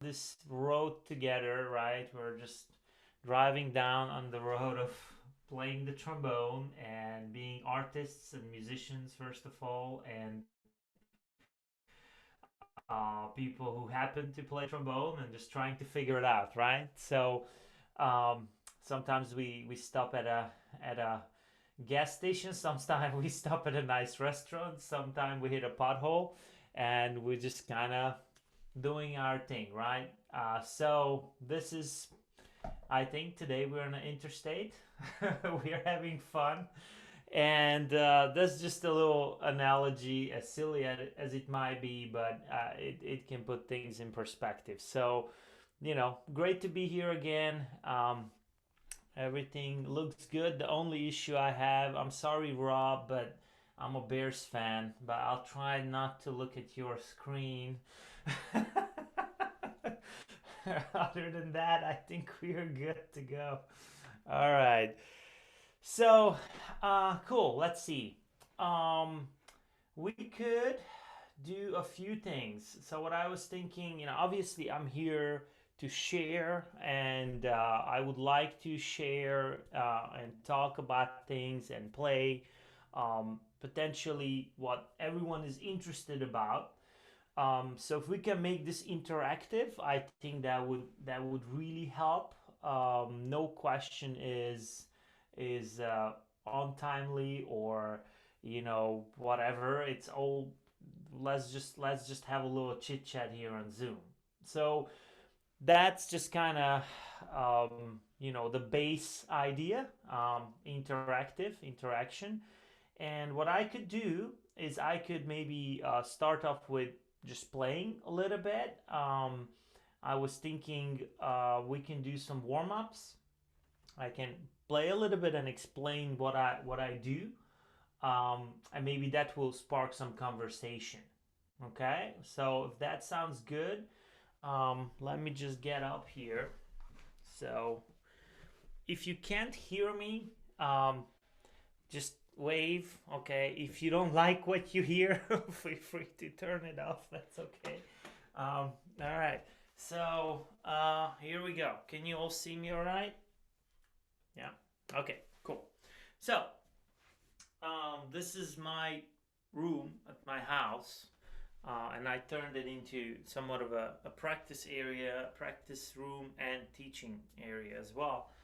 this road together, right? We're just driving down on the road of playing the trombone and being artists and musicians, first of all, and people who happen to play trombone and just trying to figure it out, right? So um, sometimes we stop at a gas station. Sometimes we stop at a nice restaurant. Sometimes we hit a pothole, and we're just kind of doing our thing, right? So this is, I think, today we're on an interstate. We are having fun, and that's just a little analogy, as silly as it might be, but it can put things in perspective. So, great to be here again. Everything looks good. The only issue I have, I'm sorry, Rob, but I'm a Bears fan, but I'll try not to look at your screen. Other than that, I think we are good to go. All right. So, cool. Let's see. Um, we could do a few things. So, what I was thinking, obviously, I'm here to share, and I would like to share and talk about things and play potentially what everyone is interested about. So if we can make this interactive, I think that would really help. No question is untimely or whatever. It's all, let's just have a little chit chat here on Zoom. So that's just kind of the base idea, interactive interaction. And what I could do is I could maybe start off with just playing a little bit. I was thinking we can do some warm ups. I can play a little bit and explain what I do, and maybe that will spark some conversation. Okay, so if that sounds good, let me just get up here. So if you can't hear me, just wave. Okay, if you don't like what you hear, feel free to turn it off. That's okay. All right. So here we go. Can you all see me all right? Yeah. Okay, cool. So this is my room at my house, and I turned it into somewhat of a practice area, practice room, and teaching area as well.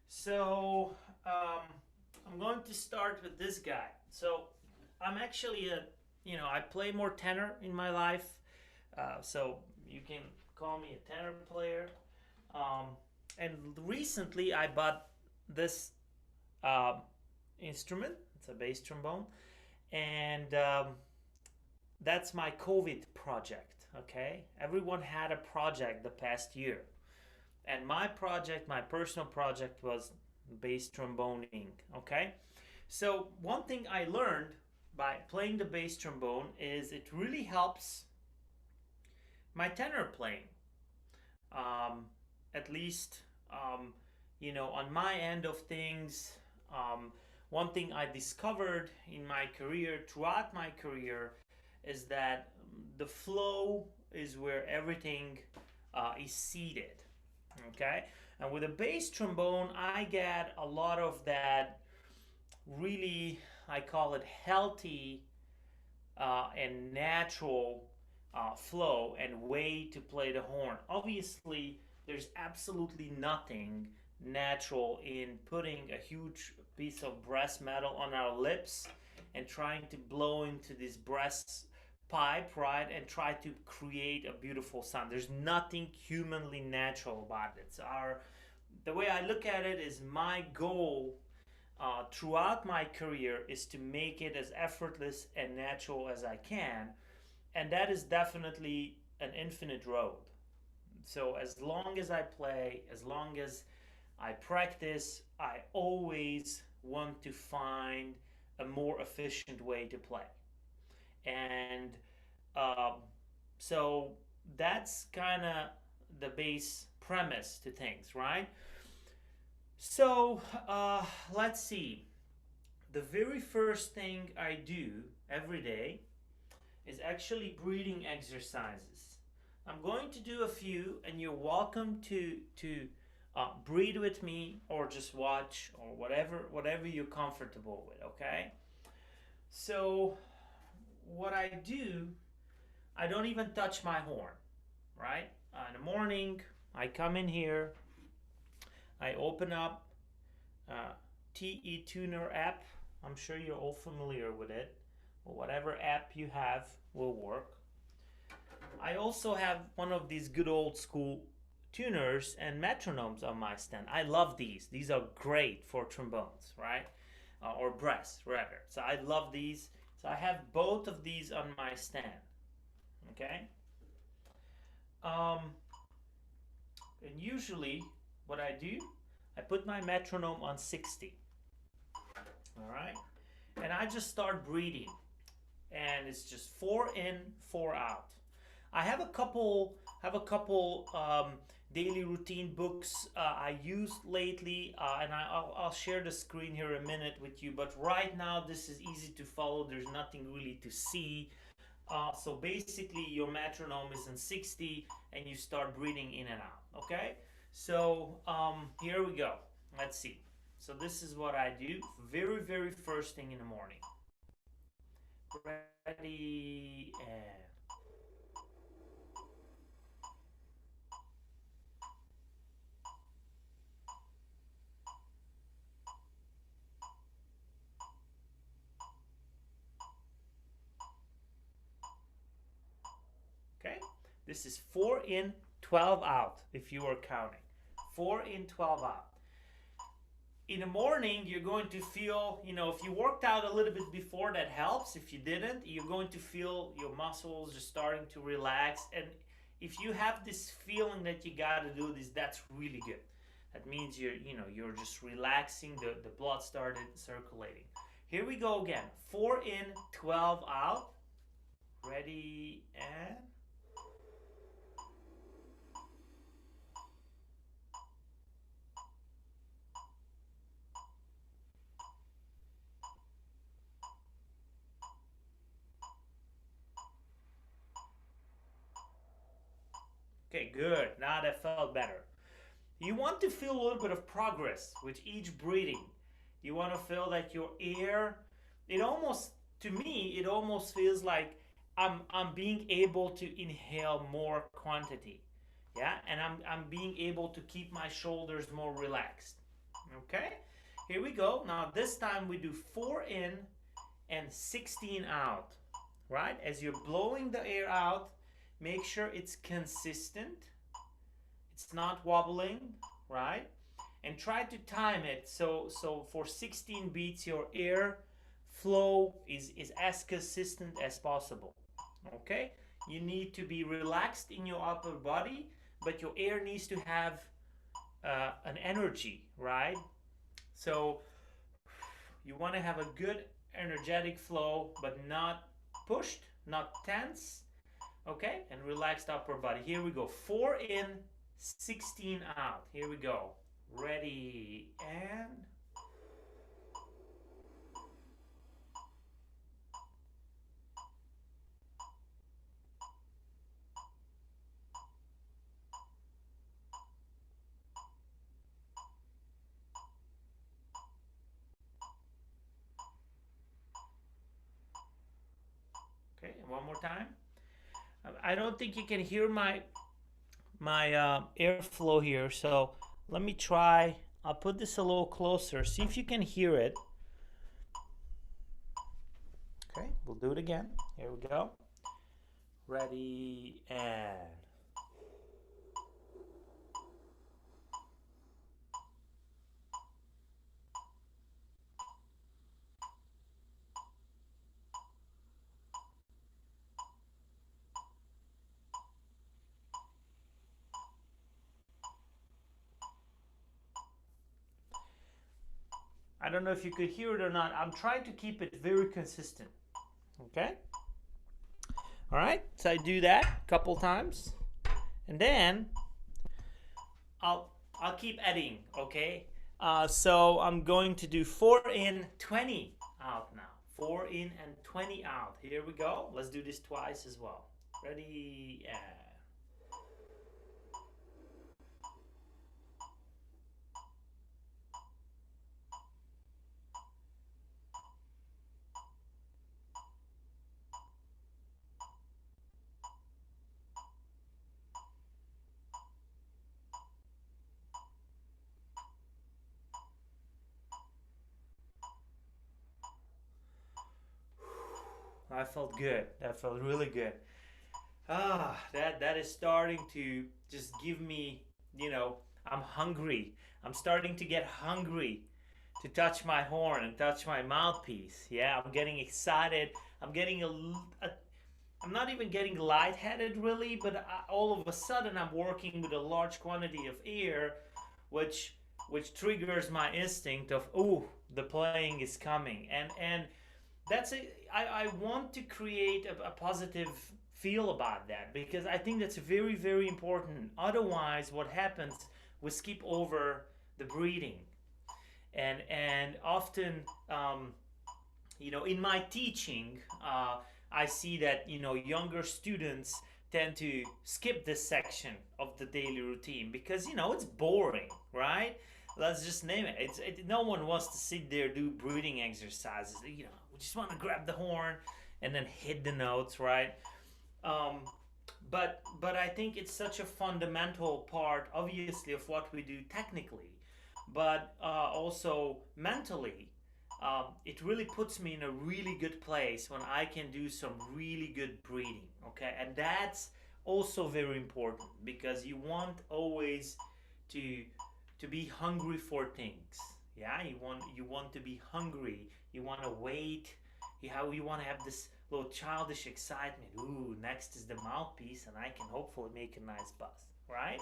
So I'm going to start with this guy. So I'm actually I play more tenor in my life. So you can call me a tenor player. Um, and recently I bought this uh, instrument. It's a bass trombone. And that's my COVID project. Okay. Everyone had a project the past year. And my project, my personal project, was bass tromboning. Okay. So one thing I learned by playing the bass trombone is it really helps my tenor playing. Um, at least, on my end of things, um, one thing I discovered in my career, throughout my career, is that the flow is where everything is seated. Okay, and with a bass trombone, I get a lot of that really, I call it healthy and natural flow and way to play the horn. Obviously, there's absolutely nothing natural in putting a huge piece of brass metal on our lips and trying to blow into this brass pipe, right, and try to create a beautiful sound. There's nothing humanly natural about it. So the way I look at it is my goal throughout my career is to make it as effortless and natural as I can. And that is definitely an infinite road. So as long as I play, as long as I practice, I always want to find a more efficient way to play. And um, so that's kind of the base premise to things, right? So let's see. The very first thing I do every day is actually breathing exercises. I'm going to do a few, and you're welcome to breathe with me or just watch or whatever you're comfortable with. Okay. So what I do, I don't even touch my horn, right? In the morning, I come in here, I open up TE Tuner app. I'm sure you're all familiar with it, or whatever app you have will work. I also have one of these good old school tuners and metronomes on my stand. I love these. These are great for trombones, right? Or brass, rather. So I love these. So I have both of these on my stand. Okay. And usually, what I do, I put my metronome on 60. All right. And I just start breathing, and it's just 4 in, 4 out. I have a couple daily routine books I used lately, and I'll share the screen here in a minute with you. But right now, this is easy to follow. There's nothing really to see. So basically, your metronome is in 60, and you start breathing in and out. Okay. So here we go. Let's see. So this is what I do very first thing in the morning. Ready and okay. This is 4 in, 12 out if you are counting. 4 in, 12 out. In the morning, you're going to feel, if you worked out a little bit before, that helps. If you didn't, you're going to feel your muscles just starting to relax. And if you have this feeling that you got to do this, that's really good. That means you're just relaxing, the blood started circulating. Here we go again. 4 in, 12 out. Ready and okay, good. Now that felt better. You want to feel a little bit of progress with each breathing. You want to feel that your air, to me, it almost feels like I'm being able to inhale more quantity. Yeah, and I'm being able to keep my shoulders more relaxed. Okay, here we go. Now this time we do 4 in and 16 out. Right, as you're blowing the air out, make sure it's consistent. It's not wobbling, right? And try to time it so for 16 beats your air flow is as consistent as possible. Okay? You need to be relaxed in your upper body, but your air needs to have an energy, right? So you want to have a good energetic flow, but not pushed, not tense. Okay, and relaxed upper body. Here we go. 4 in, 16 out. Here we go. Ready and okay, one more time. I don't think you can hear my airflow here, so let me try. I'll put this a little closer. See if you can hear it. Okay, we'll do it again. Here we go. Ready and I don't know if you could hear it or not. I'm trying to keep it very consistent. Okay? All right, so I do that a couple times, and then I'll keep adding. Okay, so I'm going to do 4 in, 20 out now. 4 in and 20 out. Here we go. Let's do this twice as well. Ready and that felt good. That felt really good. That is starting to just give me, I'm hungry. I'm starting to get hungry to touch my horn and touch my mouthpiece. Yeah, I'm getting excited. I'm getting I'm not even getting lightheaded really, but all of a sudden I'm working with a large quantity of air, which triggers my instinct of, oh, the playing is coming, and that's I want to create a positive feel about that, because I think that's very, very important. Otherwise, what happens, we skip over the breathing, and often, in my teaching, I see that younger students tend to skip this section of the daily routine because it's boring, right? Let's just name it. No one wants to sit there do breathing exercises. We just want to grab the horn and then hit the notes, right? Um, but I think it's such a fundamental part, obviously, of what we do technically, but also mentally. It really puts me in a really good place when I can do some really good breathing. Okay, and that's also very important because you want always to be hungry for things. Yeah, you want to be hungry. You want to wait. You want to have this little childish excitement. Ooh, next is the mouthpiece, and I can hopefully make a nice buzz, right?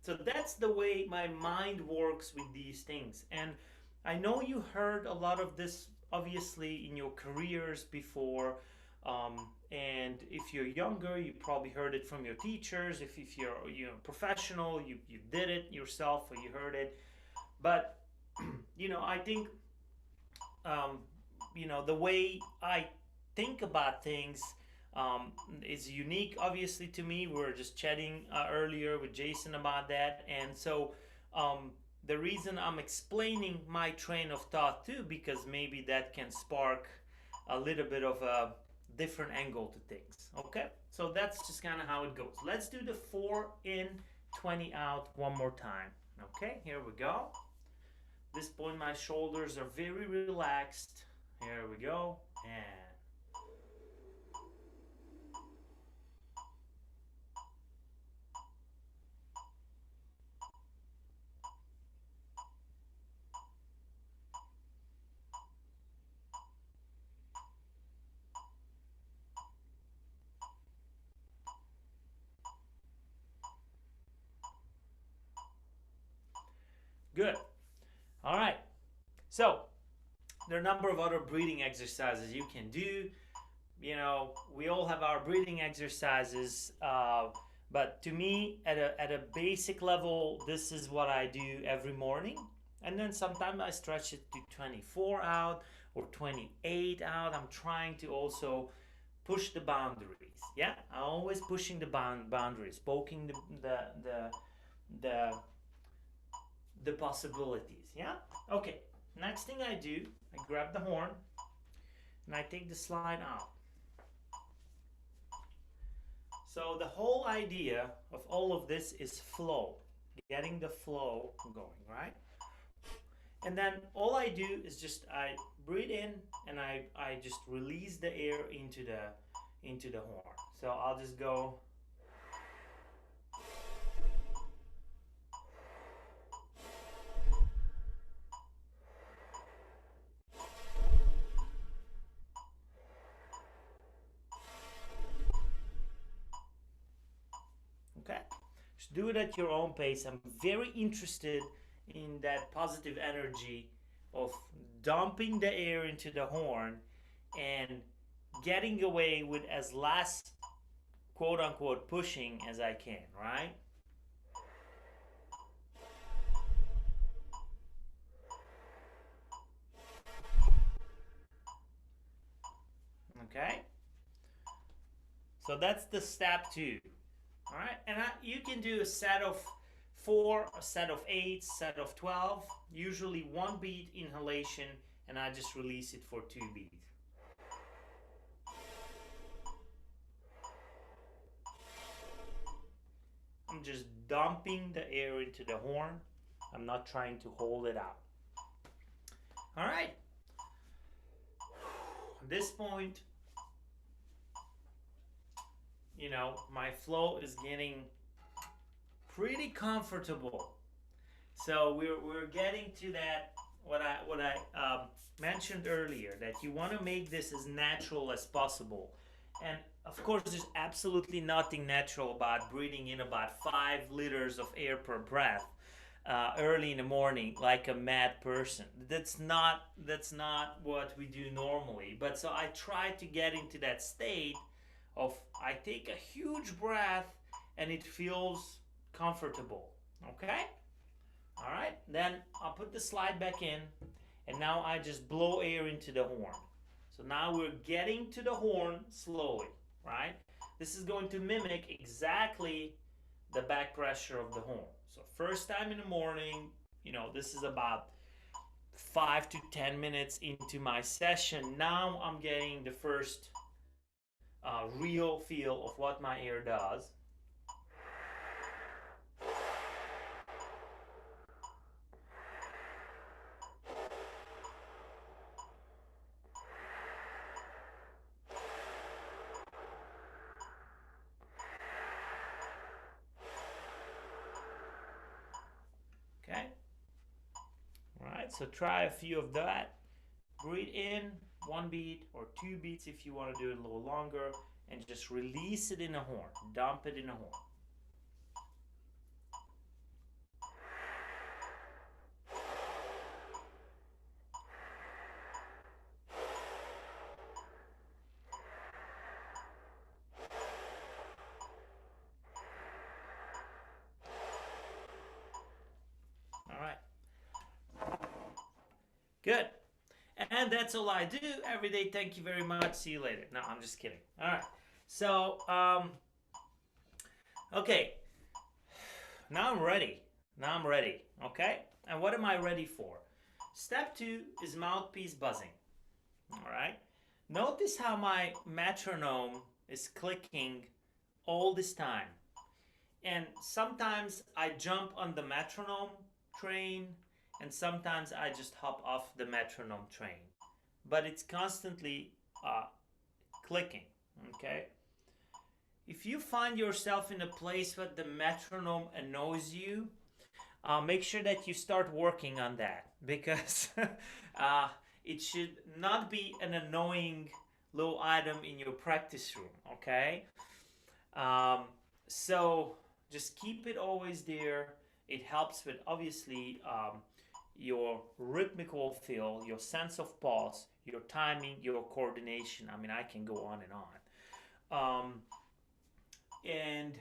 So that's the way my mind works with these things. And I know you heard a lot of this, obviously, in your careers before. And if you're younger, you probably heard it from your teachers. If you're professional, you did it yourself or you heard it. But, I think, um, the way I think about things is unique, obviously, to me. We were just chatting earlier with Jason about that. And so, the reason I'm explaining my train of thought too, because maybe that can spark a little bit of a different angle to things. Okay, so that's just kind of how it goes. Let's do the 4 in, 20 out one more time. Okay, here we go. This point, my shoulders are very relaxed. Here we go, and good. All right, so there are a number of other breathing exercises you can do. We all have our breathing exercises, but to me, at a basic level, this is what I do every morning. And then sometimes I stretch it to 24 out or 28 out. I'm trying to also push the boundaries. Yeah, I'm always pushing the boundaries, poking the the possibilities. Yeah. Okay. Next thing I do, I grab the horn and I take the slide out. So the whole idea of all of this is flow, getting the flow going, right? And then all I do is just I breathe in and I just release the air into the horn. So I'll just go. Okay, just do it at your own pace. I'm very interested in that positive energy of dumping the air into the horn and getting away with as less quote unquote pushing as I can, right? Okay, so that's the step 2. All right, and you can do a set of 4, a set of 8, set of 12, usually 1 beat inhalation, and I just release it for 2 beats. I'm just dumping the air into the horn. I'm not trying to hold it out. All right. At this point, my flow is getting pretty comfortable. So we're getting to that, what I mentioned earlier, that you want to make this as natural as possible. And of course, there's absolutely nothing natural about breathing in about 5 liters of air per breath early in the morning like a mad person. That's not what we do normally. But so I try to get into that state of I take a huge breath and it feels comfortable. Okay? All right, then I'll put the slide back in, and now I just blow air into the horn. So now we're getting to the horn slowly, right? This is going to mimic exactly the back pressure of the horn. So first time in the morning, this is about 5 to 10 minutes into my session. Now I'm getting the first real feel of what my air does. Okay. All right, so try a few of that. Breathe in 1 beat or 2 beats if you want to do it a little longer, and just release it in a horn. Dump it in a horn. All right. Good. And that's all I do every day. Thank you very much. See you later. No, I'm just kidding. All right. So, okay. Now I'm ready. Okay. And what am I ready for? Step 2 is mouthpiece buzzing. All right. Notice how my metronome is clicking all this time. And sometimes I jump on the metronome train, and sometimes I just hop off the metronome train. But it's constantly clicking, okay? If you find yourself in a place where the metronome annoys you, make sure that you start working on that, because it should not be an annoying little item in your practice room, okay? So just keep it always there. It helps with, obviously, your rhythmical feel, your sense of pulse, your timing, your coordination. I mean, I can go on and on. And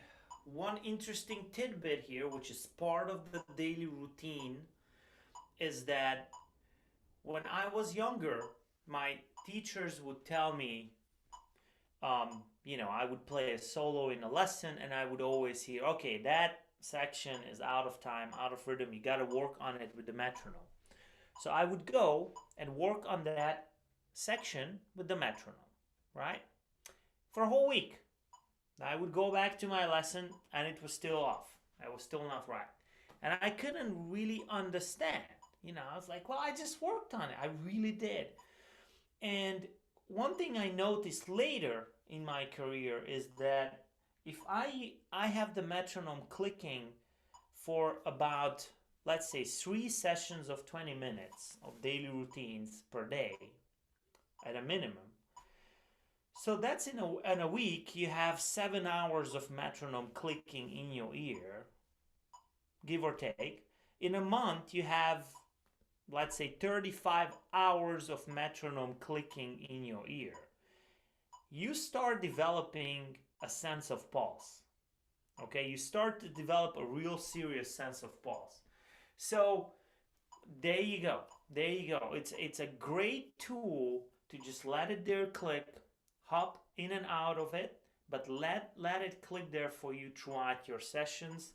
one interesting tidbit here, which is part of the daily routine, is that when I was younger, my teachers would tell me, I would play a solo in a lesson, and I would always hear, okay, that section is out of time, out of rhythm, you got to work on it with the metronome. So I would go and work on that section with the metronome, right? For a whole week. I would go back to my lesson and it was still off. I was still not right. And I couldn't really understand. I was like, well, I just worked on it. I really did. And one thing I noticed later in my career is that if I have the metronome clicking for about, let's say, 3 sessions of 20 minutes of daily routines per day at a minimum, so that's in a week, you have 7 hours of metronome clicking in your ear, give or take. In a month, you have, let's say, 35 hours of metronome clicking in your ear. You start developing a sense of pulse. Okay, you start to develop a real serious sense of pulse. So there you go. It's a great tool to just let it there click, hop in and out of it, but let it click there for you throughout your sessions,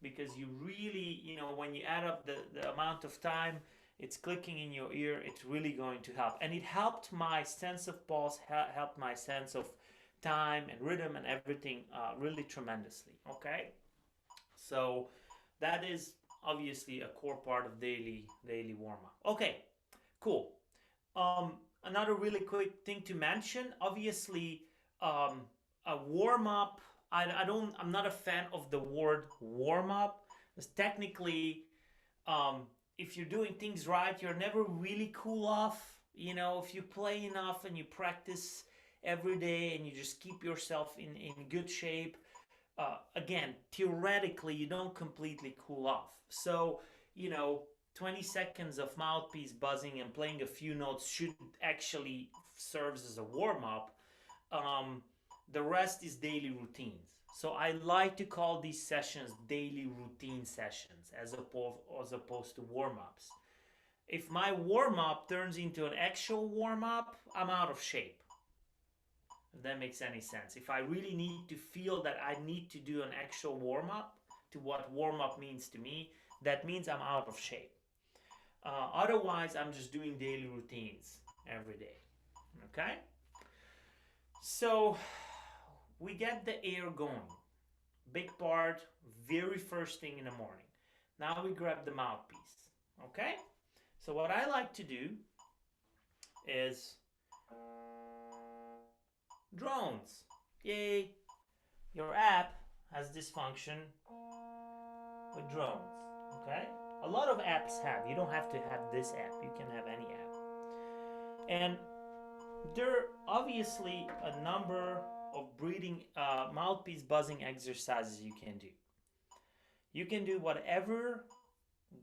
because you really, when you add up the amount of time it's clicking in your ear, it's really going to help. And it helped my sense of pulse, helped my sense of time and rhythm and everything really tremendously. Okay, so that is obviously a core part of daily warm-up. Okay, cool. Another really quick thing to mention, obviously, a warm up. I'm not a fan of the word warm up, because technically, if you're doing things right, you're never really cool off. You know, if you play enough and you practice every day and you just keep yourself in good shape, again, theoretically, you don't completely cool off. So, you know, 20 seconds of mouthpiece buzzing and playing a few notes should actually serves as a warm up. Um, the rest is daily routines. So I like to call these sessions daily routine sessions as opposed to warm ups. If my warm up turns into an actual warm up, I'm out of shape. If that makes any sense. If I really need to feel that I need to do an actual warm up, to what warm up means to me, that means I'm out of shape. Otherwise, I'm just doing daily routines every day. Okay? So we get the air going. Big part, very first thing in the morning. Now we grab the mouthpiece. Okay? So what I like to do is drones. Yay! Your app has this function with drones. Okay? A lot of apps have. You don't have to have this app. You can have any app. And there are obviously a number of breathing, mouthpiece buzzing exercises you can do. You can do whatever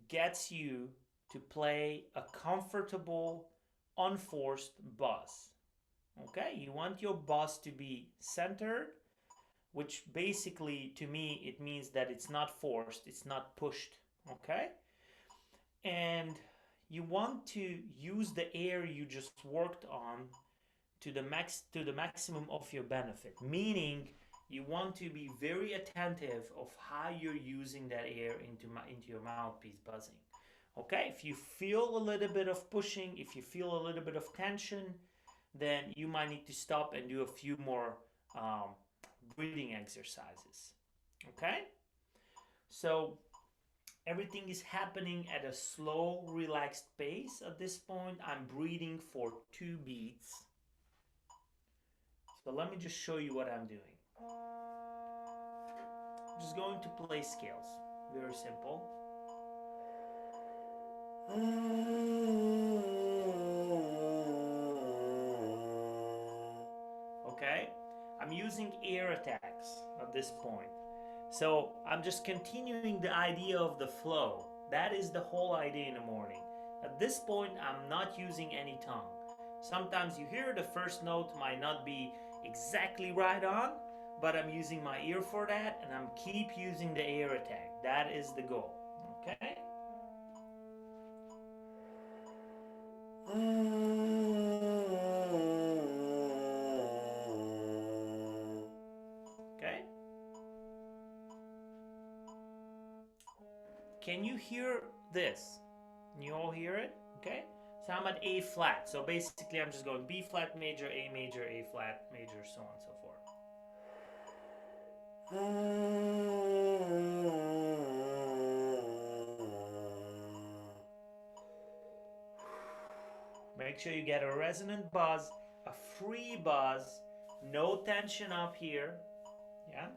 gets you to play a comfortable, unforced buzz. Okay, you want your buzz to be centered, which basically to me it means that it's not forced, it's not pushed. Okay, and you want to use the air you just worked on to the maximum of your benefit, meaning you want to be very attentive of how you're using that air into your mouthpiece buzzing. Okay, if you feel a little bit of pushing, if you feel a little bit of tension, then you might need to stop and do a few more breathing exercises. Okay, so everything is happening at a slow, relaxed pace. At this point, I'm breathing for 2 beats. So let me just show you what I'm doing. I'm just going to play scales. Very simple. Okay? I'm using air attacks at this point. So I'm just continuing the idea of the flow. That is the whole idea in the morning. At this point, I'm not using any tongue. Sometimes you hear the first note might not be exactly right on, but I'm using my ear for that, and I'm keep using the air attack. That is the goal. Okay? Okay? Can you hear this? Can you all hear it? Okay? So I'm at A flat. So basically I'm just going B flat major, A flat major, so on and so forth. Make sure you get a resonant buzz, a free buzz, no tension up here. Yeah?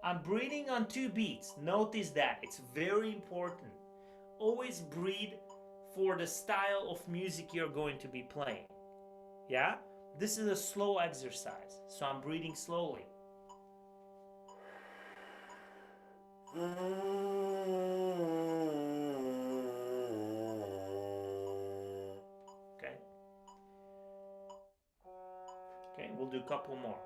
I'm breathing on 2 beats. Notice that. It's very important. Always breathe for the style of music you're going to be playing. Yeah? This is a slow exercise, so I'm breathing slowly. Okay? Okay, we'll do a couple more.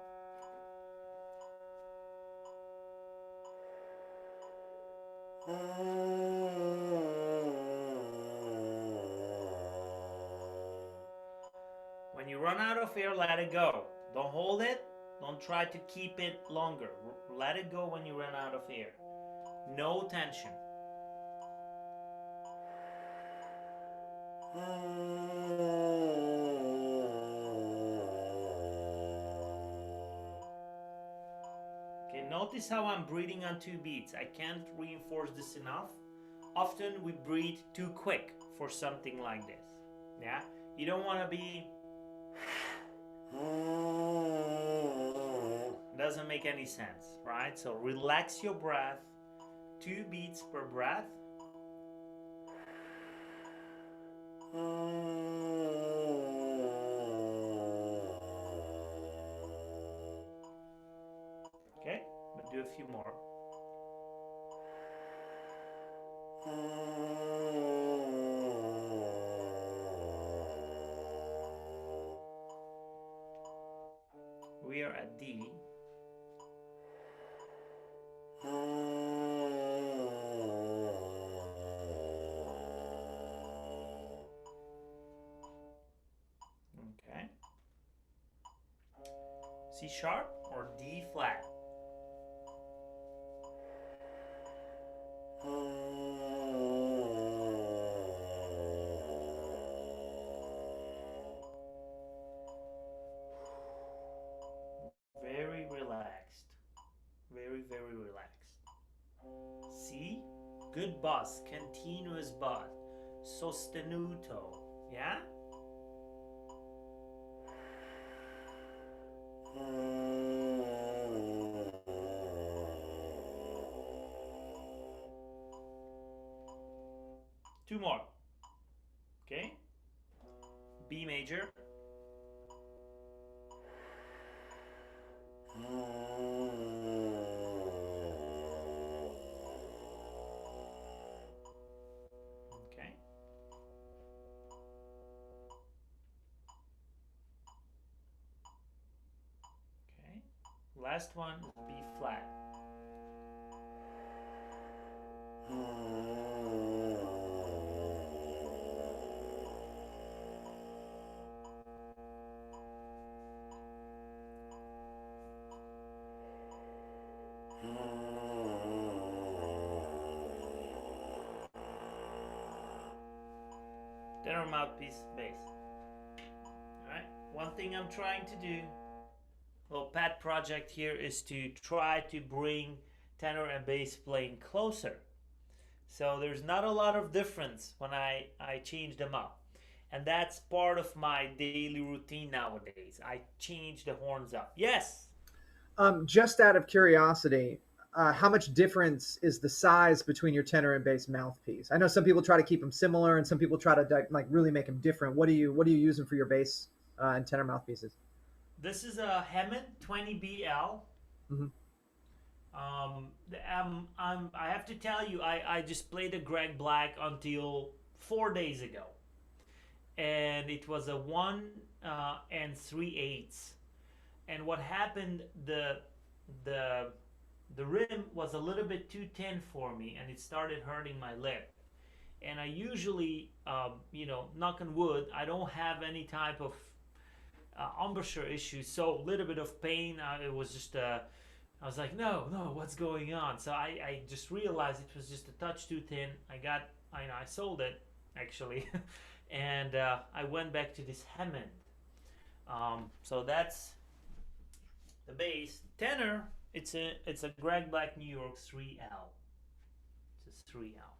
When you run out of air, let it go. Don't hold it. Don't try to keep it longer. Let it go when you run out of air. No tension. Okay, notice how I'm breathing on 2 beats. I can't reinforce this enough. Often we breathe too quick for something like this. Yeah? You don't want to be... Doesn't make any sense, right? So relax your breath, 2 beats per breath. Okay, but do a few more. We are at D. Okay. C sharp or D flat? Very relaxed. Very, very relaxed. C, good buzz, continuous buzz. Sostenuto. Yeah? Two more. Okay. B major. Okay. Okay. Last one is B flat. Tenor, mouthpiece, bass. Alright, one thing I'm trying to do, well, pet project here, is to try to bring tenor and bass playing closer. So there's not a lot of difference when I change them up. And that's part of my daily routine nowadays. I change the horns up. Yes? Just out of curiosity, how much difference is the size between your tenor and bass mouthpiece? I know some people try to keep them similar, and some people try to like really make them different. What are you using for your bass and tenor mouthpieces? This is a Hammond 20BL. Mm-hmm. I have to tell you, I just played a Greg Black until 4 days ago, and it was a 1 and 3/8. And what happened, the rim was a little bit too thin for me, and it started hurting my lip. And I usually, knock on wood, I don't have any type of embouchure issues. So a little bit of pain. It was just I was like, no, what's going on? So I just realized it was just a touch too thin. I sold it actually, and I went back to this Hammond. So that's the bass. Tenor, it's a Greg Black New York 3L. It's a 3L.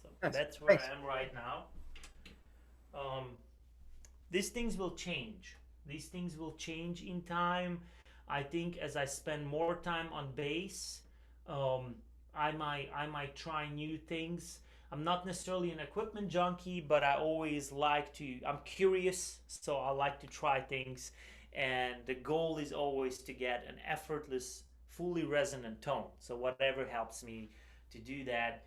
So that's where I am right now. These things will change. These things will change in time. I think as I spend more time on bass, I might try new things. I'm not necessarily an equipment junkie, but I always I'm curious, so I like to try things. And the goal is always to get an effortless, fully resonant tone. So whatever helps me to do that.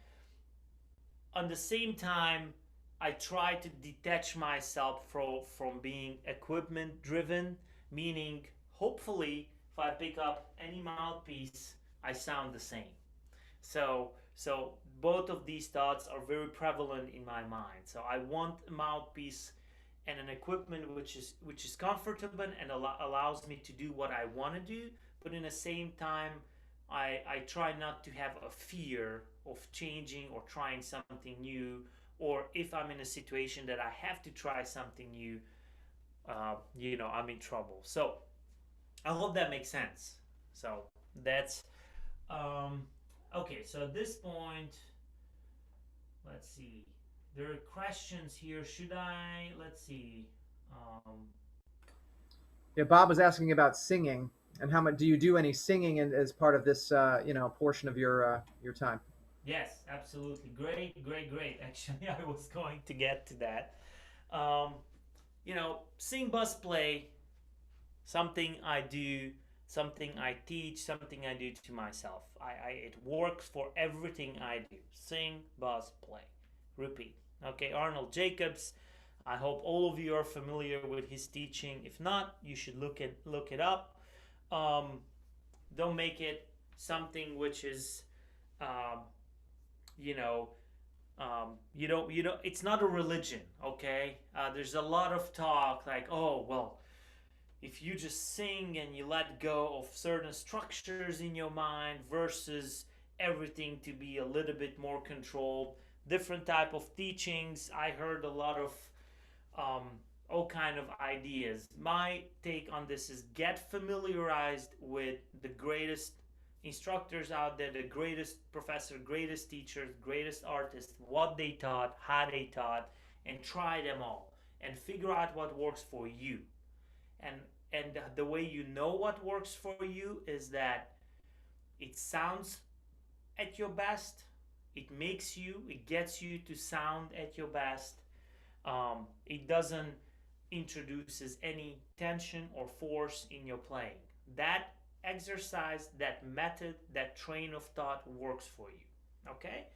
On the same time, I try to detach myself from being equipment driven, meaning hopefully if I pick up any mouthpiece, I sound the same. So both of these thoughts are very prevalent in my mind. So I want a mouthpiece and an equipment which is comfortable and allows me to do what I want to do, but in the same time I try not to have a fear of changing or trying something new, or if I'm in a situation that I have to try something new, I'm in trouble. So I hope that makes sense. So that's okay. So at this point, let's see. There are questions here. Let's see. Yeah, Bob was asking about singing. And how much do you do any singing as part of this, portion of your time? Yes, absolutely. Great, great, great. Actually, I was going to get to that. Um, sing, buzz, play, something I do, something I teach, something I do to myself. It works for everything I do. Sing, buzz, play, repeat. Okay, Arnold Jacobs. I hope all of you are familiar with his teaching. If not, you should look it up. Um, don't make it something which is, um, you know, you don't. It's not a religion. Okay, there's a lot of talk like, oh well, if you just sing and you let go of certain structures in your mind versus everything to be a little bit more controlled, different type of teachings. I heard a lot of um, all kind of ideas. My take on this is get familiarized with the greatest instructors out there, the greatest professor, greatest teachers, greatest artists, what they taught, how they taught, and try them all and figure out what works for you. And the way you know what works for you is that it sounds at your best, it gets you to sound at your best. It doesn't introduces any tension or force in your playing. That exercise, that method, that train of thought works for you. Okay,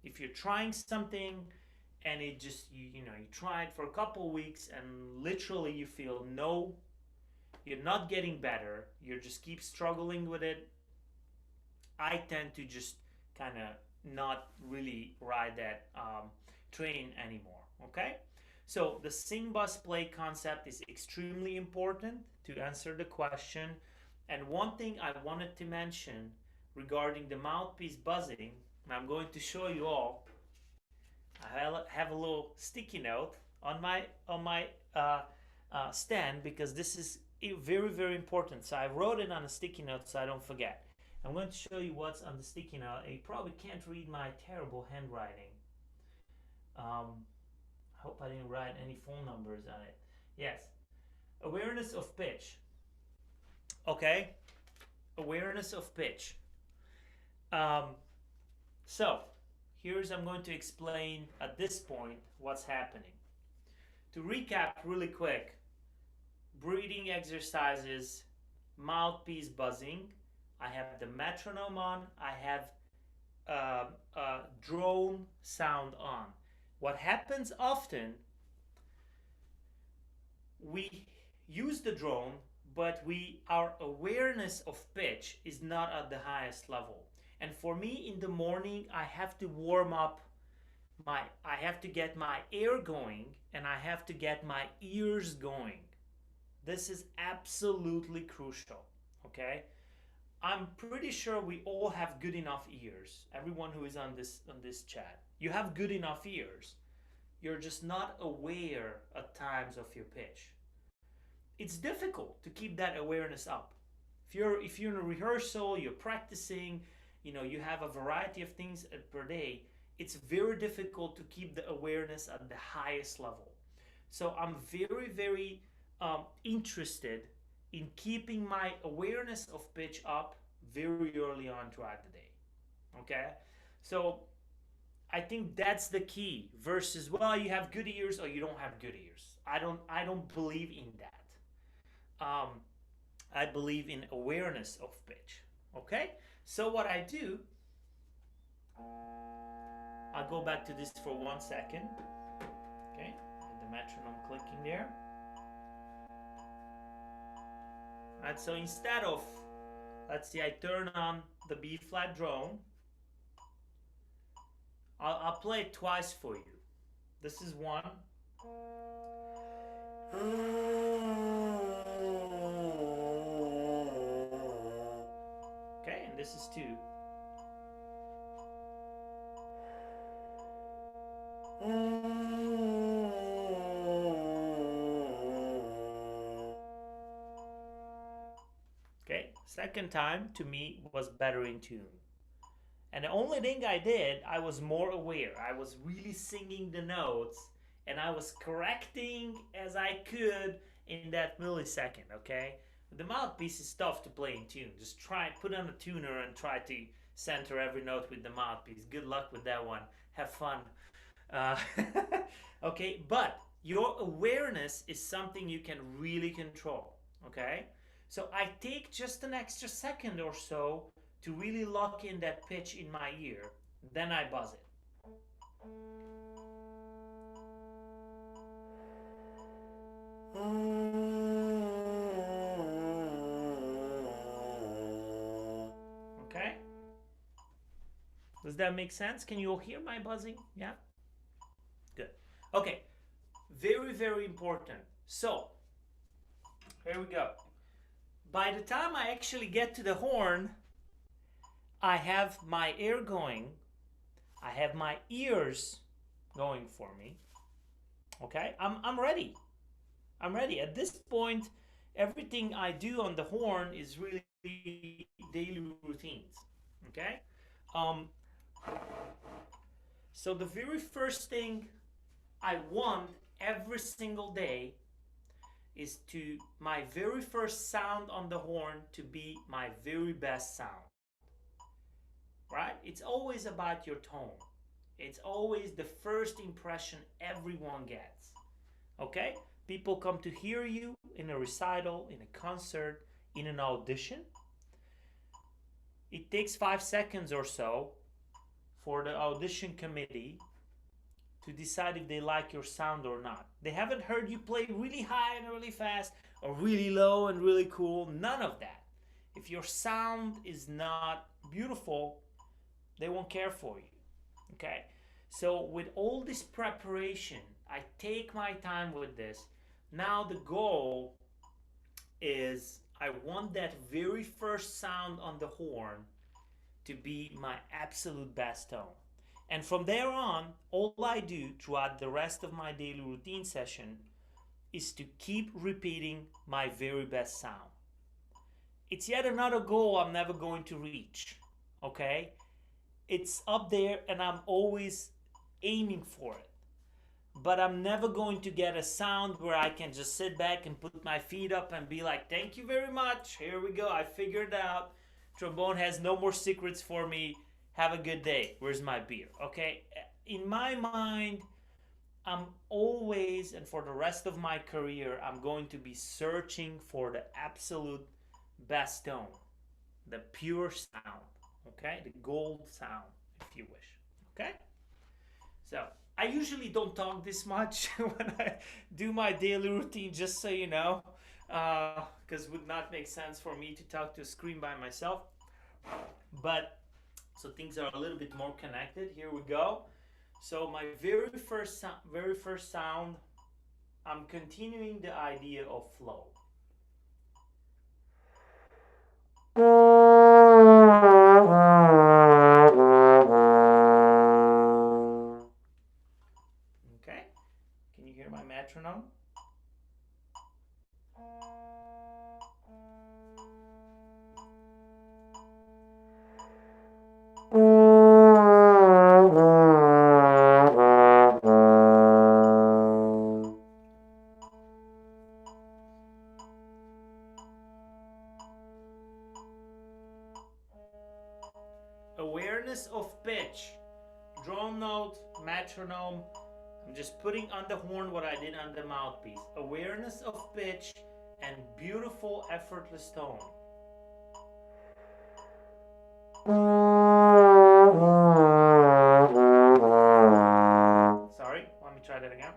if you're trying something and it just you try it for a couple of weeks and literally you feel no, you're not getting better, you just keep struggling with it, I tend to just kind of not really ride that train anymore. Okay, so the sing bus play concept is extremely important to answer the question. And one thing I wanted to mention regarding the mouthpiece buzzing, and I'm going to show you all. I have a little sticky note on my stand because this is very, very important. So I wrote it on a sticky note so I don't forget. I'm going to show you what's on the sticky note. You probably can't read my terrible handwriting. I hope I didn't write any phone numbers on it. Yes, awareness of pitch. Okay, awareness of pitch. Um, so I'm going to explain at this point what's happening. To recap really quick, breathing exercises, mouthpiece buzzing. I have the metronome on. I have a drone sound on. What happens often, we use the drone, but our awareness of pitch is not at the highest level. And for me in the morning, I have to warm up I have to get my air going and I have to get my ears going. This is absolutely crucial. Okay? I'm pretty sure we all have good enough ears. Everyone who is on this chat. You have good enough ears. You're just not aware at times of your pitch. It's difficult to keep that awareness up. If you're in a rehearsal, you're practicing, you have a variety of things per day, it's very difficult to keep the awareness at the highest level. So I'm very, very interested in keeping my awareness of pitch up very early on throughout the day. Okay? So I think that's the key versus, well, you have good ears or you don't have good ears. I don't believe in that. I believe in awareness of pitch. Okay? So what I do, I'll go back to this for 1 second. Okay? The metronome clicking there. Alright, so instead of, let's see, I turn on the B flat drone. I'll play it twice for you. This is one. Okay, and this is two. Okay, second time to me was better in tune. And the only thing I did, I was more aware. I was really singing the notes and I was correcting as I could in that millisecond, okay? The mouthpiece is tough to play in tune. Just put on a tuner and try to center every note with the mouthpiece. Good luck with that one. Have fun. Uh, okay, but your awareness is something you can really control. Okay, so I take just an extra second or so to really lock in that pitch in my ear. Then I buzz it. Okay? Does that make sense? Can you all hear my buzzing? Yeah? Good. Okay. Very, very important. So, here we go. By the time I actually get to the horn, I have my air going. I have my ears going for me. Okay? I'm ready. I'm ready. At this point, everything I do on the horn is really daily routines. Okay? So the very first thing I want every single day is to my very first sound on the horn to be my very best sound. Right? It's always about your tone. It's always the first impression everyone gets. Okay? People come to hear you in a recital, in a concert, in an audition. It takes 5 seconds or so for the audition committee to decide if they like your sound or not. They haven't heard you play really high and really fast or really low and really cool. None of that. If your sound is not beautiful, they won't care for you. Okay? So with all this preparation, I take my time with this. Now the goal is I want that very first sound on the horn to be my absolute best tone. And from there on, all I do throughout the rest of my daily routine session is to keep repeating my very best sound. It's yet another goal I'm never going to reach, okay? It's up there and I'm always aiming for it. But I'm never going to get a sound where I can just sit back and put my feet up and be like, thank you very much, here we go, I figured it out. Trombone has no more secrets for me. Have a good day. Where's my beer? Okay? In my mind, I'm always, and for the rest of my career, I'm going to be searching for the absolute best tone, the pure sound, okay? The gold sound, if you wish, okay? So, I usually don't talk this much when I do my daily routine, just so you know, because it would not make sense for me to talk to a screen by myself. But so things are a little bit more connected. Here we go. So my very first sound, I'm continuing the idea of flow. Okay? Can you hear my metronome? Awareness of pitch, drone note, metronome. I'm just putting on the horn what I did on the mouthpiece. Awareness of pitch and beautiful, effortless tone. Sorry, let me try that again.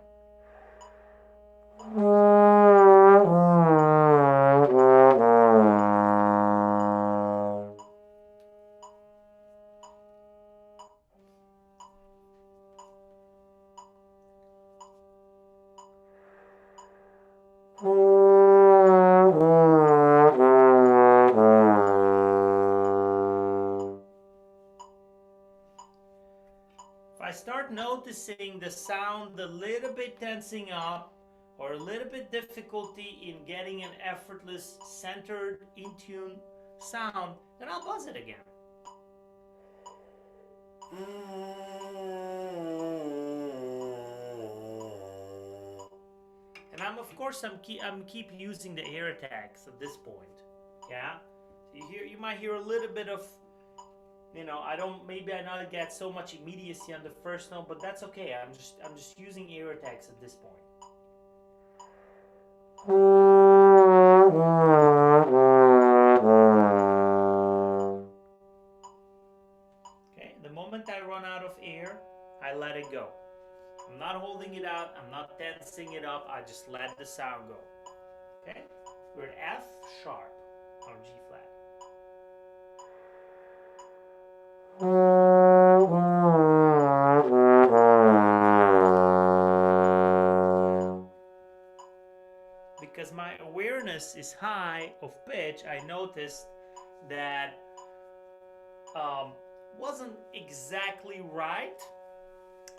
I start noticing the sound a little bit tensing up or a little bit difficulty in getting an effortless, centered, in tune sound, then I'll buzz it again. And I'm I'm keep using the air attacks at this point. Yeah. So you might hear a little bit of, I don't, maybe I not get so much immediacy on the first note, but that's okay. I'm just using air attacks at this point. Okay, the moment I run out of air, I let it go. I'm not holding it out, I'm not tensing it up, I just let the sound go. Okay, we're at F sharp or G flat. Because my awareness is high of pitch, I noticed that wasn't exactly right.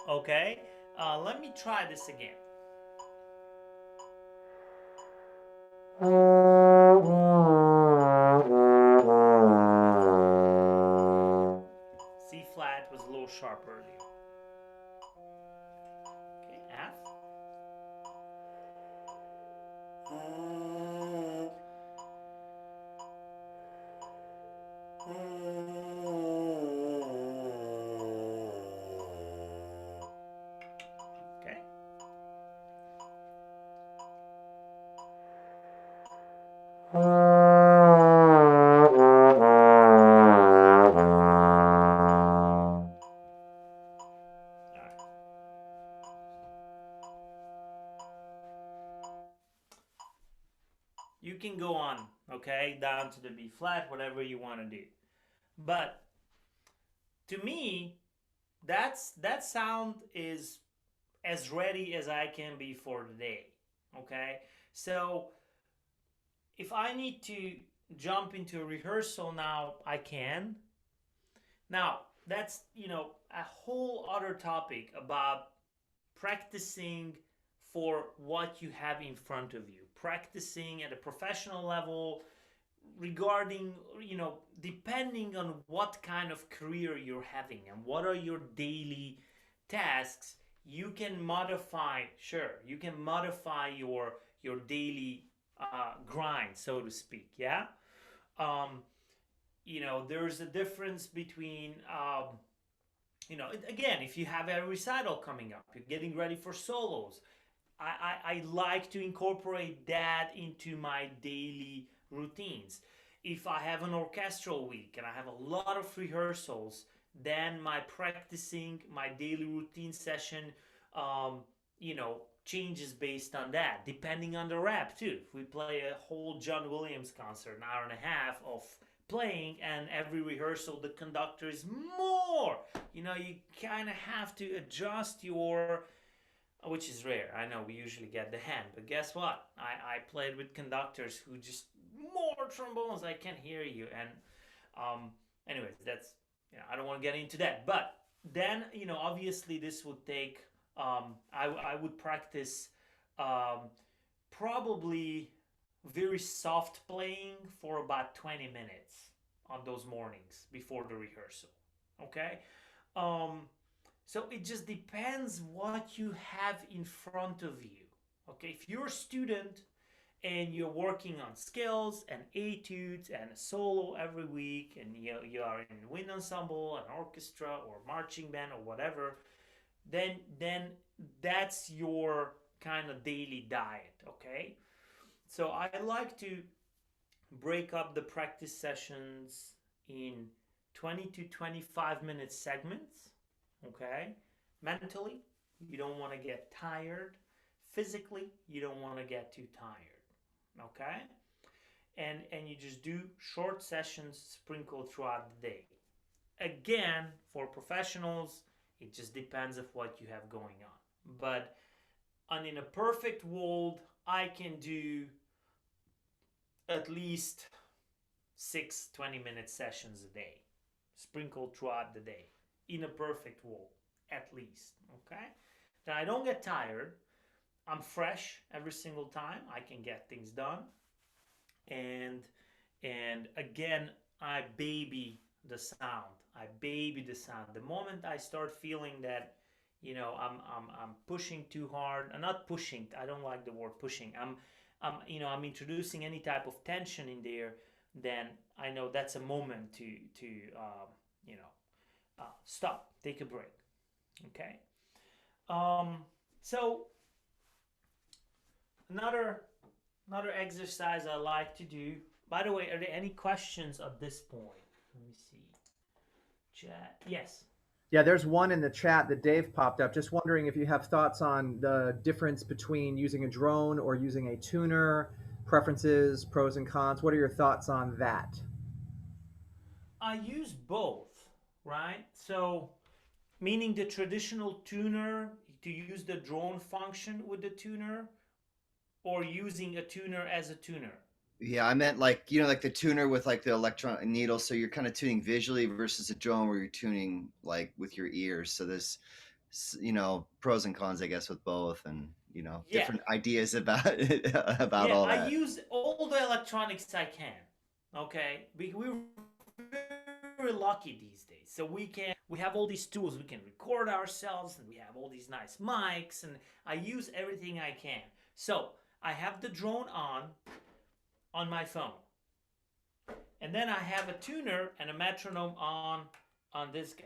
Okay, let me try this again. C flat was a little sharp earlier. Okay, F. Okay. You can go on, okay, down to the B flat, whatever you want to do. But to me, that sound is as ready as I can be for the day. Okay, so if I need to jump into a rehearsal now, I can. Now that's a whole other topic about practicing for what you have in front of you, practicing at a professional level regarding, depending on what kind of career you're having and what are your daily tasks, you can modify, your daily grind, so to speak. Yeah. um, there's a difference between again, if you have a recital coming up, you're getting ready for solos, I like to incorporate that into my daily routines. If I have an orchestral week and I have a lot of rehearsals, then my practicing, my daily routine session, um, changes based on that, depending on the rep too. If we play a whole John Williams concert, an hour and a half of playing, and every rehearsal the conductor is more, you kind of have to adjust your, which is rare. I know we usually get the hand, but guess what? I played with conductors who just more trombones. I can't hear you, and anyways, that's I don't want to get into that. But then obviously this would take. I would practice probably very soft playing for about 20 minutes on those mornings before the rehearsal. Okay. So it just depends what you have in front of you. Okay, if you're a student and you're working on scales and etudes and a solo every week, and you are in wind ensemble, an orchestra, or marching band, or whatever, then that's your kind of daily diet. Okay, so I like to break up the practice sessions in 20 to 25-minute segments. Okay, mentally you don't want to get tired, physically you don't want to get too tired. Okay, and you just do short sessions sprinkled throughout the day. Again, for professionals, it just depends of what you have going on. But in a perfect world, I can do at least 6 20-minute sessions a day, sprinkled throughout the day, in a perfect world, at least. Okay, then I don't get tired, I'm fresh every single time, I can get things done. And again, I baby the sound. The moment I start feeling that I'm pushing too hard. I'm not pushing. I don't like the word pushing. I'm introducing any type of tension in there. Then I know that's a moment to stop, take a break. Okay. So another exercise I like to do. By the way, are there any questions at this point? Let me see. Chat. Yes. Yeah, there's one in the chat that Dave popped up. Just wondering if you have thoughts on the difference between using a drone or using a tuner, preferences, pros and cons. What are your thoughts on that? I use both, right? So, meaning the traditional tuner, to use the drone function with the tuner, or using a tuner as a tuner. Yeah, I meant like, like the tuner with like the electron needle. So you're kind of tuning visually versus a drone where you're tuning like with your ears. So there's, pros and cons, I guess, with both, and, different ideas about all that. I use all the electronics I can. Okay. We're very lucky these days. So we have all these tools. We can record ourselves, and we have all these nice mics, and I use everything I can. So I have the drone on my phone. And then I have a tuner and a metronome on this guy.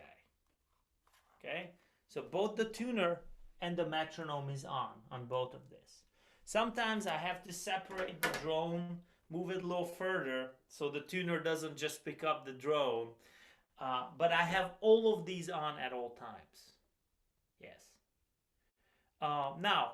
Okay? So both the tuner and the metronome is on both of this. Sometimes I have to separate the drone, move it a little further so the tuner doesn't just pick up the drone. But I have all of these on at all times. Yes. Now,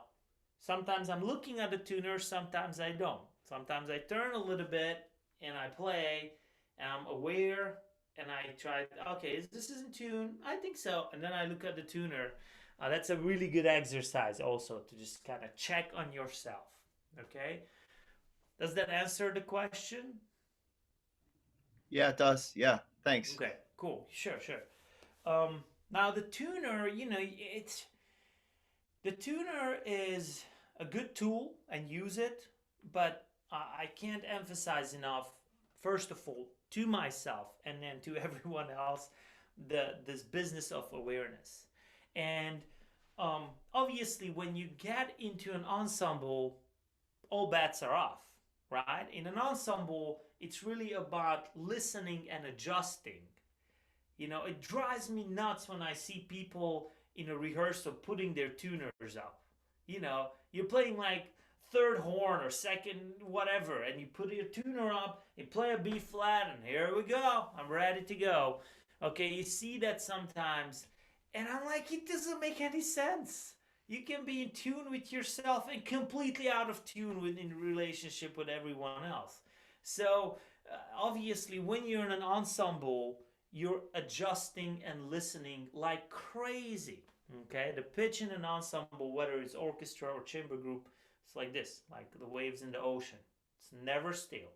sometimes I'm looking at the tuner, sometimes I don't. Sometimes I turn a little bit and I play and I'm aware and I try, okay, is this in tune? I think so. And then I look at the tuner. That's a really good exercise also to just kind of check on yourself. Okay? Does that answer the question? Yeah, it does. Yeah, thanks. Okay, cool. Sure. Now the tuner, the tuner is a good tool and use it, but I can't emphasize enough, first of all, to myself and then to everyone else, this business of awareness. And obviously, when you get into an ensemble, all bets are off, right? In an ensemble, it's really about listening and adjusting. It drives me nuts when I see people in a rehearsal putting their tuners up. You're playing like third horn or second whatever, and you put your tuner up, you play a B flat, and here we go, I'm ready to go. Okay, you see that sometimes, and I'm like, it doesn't make any sense. You can be in tune with yourself and completely out of tune in relationship with everyone else. So obviously, when you're in an ensemble, you're adjusting and listening like crazy. Okay, the pitch in an ensemble, whether it's orchestra or chamber group, it's like this, like the waves in the ocean. It's never still.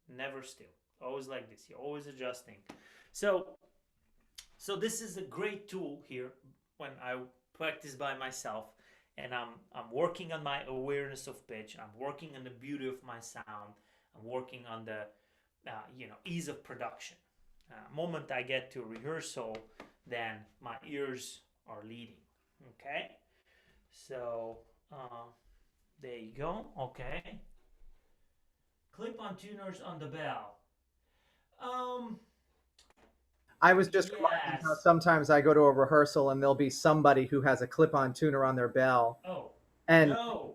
Never still. Always like this. You're always adjusting. So this is a great tool here when I practice by myself, and I'm working on my awareness of pitch. I'm working on the beauty of my sound. I'm working on the ease of production. Moment I get to rehearsal, then my ears are leading. Okay, so there you go. Okay, clip-on tuners on the bell. I was just remarking how sometimes I go to a rehearsal and there'll be somebody who has a clip-on tuner on their bell. Oh, and no.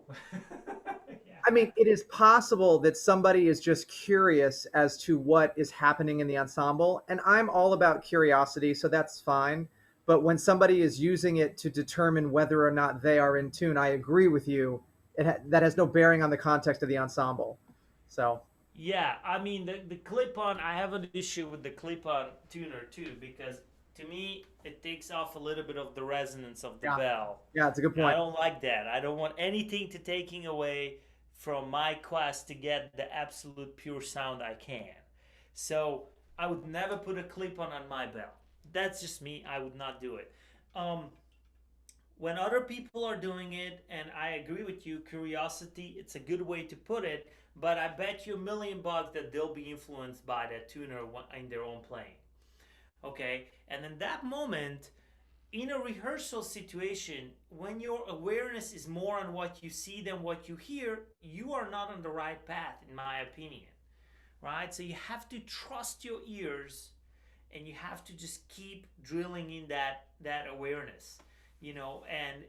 I mean, it is possible that somebody is just curious as to what is happening in the ensemble, and I'm all about curiosity, so that's fine. But when somebody is using it to determine whether or not they are in tune, I agree with you. That has no bearing on the context of the ensemble. So yeah, I mean the clip-on, I have an issue with the clip-on tuner too, because to me it takes off a little bit of the resonance of the bell. Yeah, it's a good point. I don't like that. I don't want anything to taking away from my quest to get the absolute pure sound I can. So I would never put a clip-on my bell. That's just me. I would not do it. When other people are doing it, and I agree with you, curiosity, it's a good way to put it, but I bet you $1,000,000 that they'll be influenced by that tuner in their own playing. Okay? And in that moment, in a rehearsal situation, when your awareness is more on what you see than what you hear, you are not on the right path, in my opinion, right? So you have to trust your ears, and you have to just keep drilling in that awareness, you know. And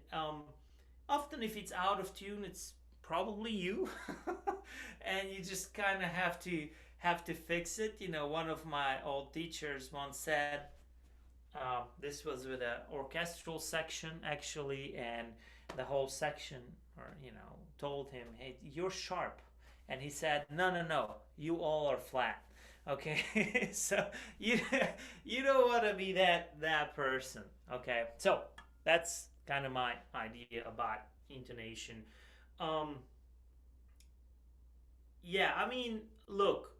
often if it's out of tune, it's probably you, and you just kind of have to fix it. You know, one of my old teachers once said, this was with an orchestral section actually, and the whole section, or you know, told him, "Hey, you're sharp," and he said, "No, no, no, you all are flat." Okay, so you don't want to be that person. Okay, so that's kind of my idea about intonation. Um, yeah, I mean, look,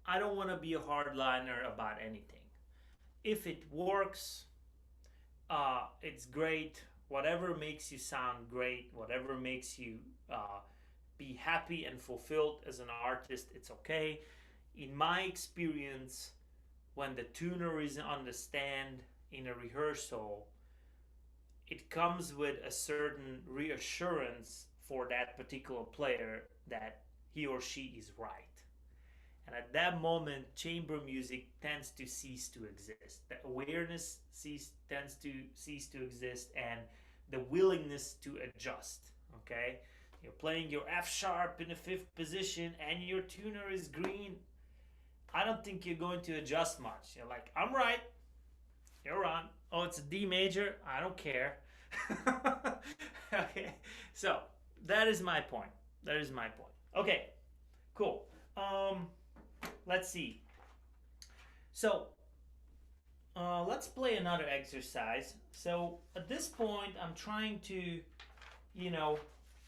I don't want to be a hardliner about anything. If it works, it's great. Whatever makes you sound great, whatever makes you be happy and fulfilled as an artist, it's okay. In my experience, when the tuner is on the stand in a rehearsal, it comes with a certain reassurance for that particular player that he or she is right. And at that moment, chamber music tends to cease to exist. The awareness tends to cease to exist, and the willingness to adjust. Okay, you're playing your F sharp in the 5th position, and your tuner is green. I don't think you're going to adjust much. You're like, I'm right. You're on. Oh, it's a D major. I don't care. Okay, so that is my point. That is my point. Okay, cool. Let's see. So let's play another exercise. So at this point, I'm trying to, you know,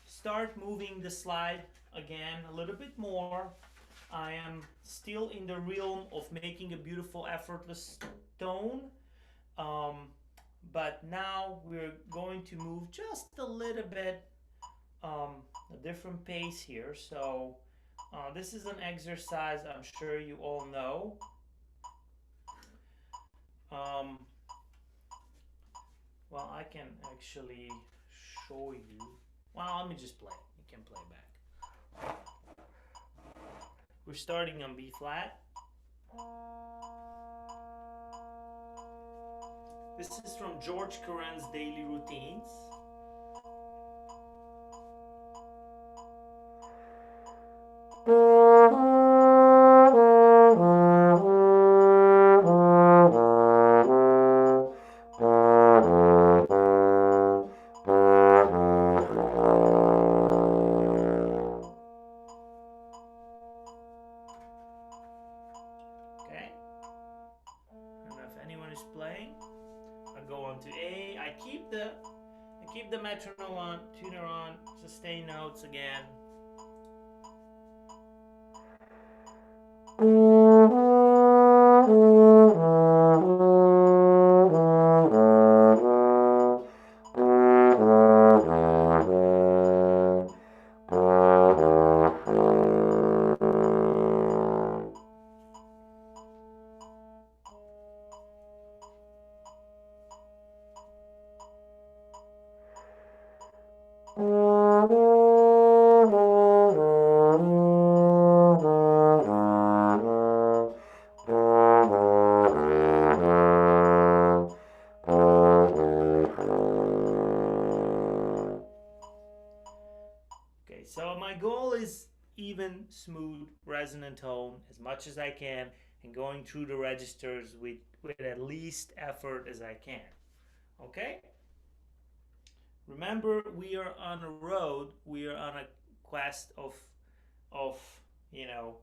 start moving the slide again a little bit more. I am still in the realm of making a beautiful, effortless tone. But now we're going to move just a little bit a different pace here. So this is an exercise I'm sure you all know. Well, I can actually show you. Well, let me just play. You can play back. We're starting on B flat. This is from George Coran's Daily Routines. Okay. I don't know if anyone is playing. I go on to A. I keep the metronome on, tuner on, sustain notes again. Okay, so my goal is even, smooth, resonant tone as much as I can, and going through the registers with at least effort as I can. Okay? Remember, we are on a road, we are on a quest of you know,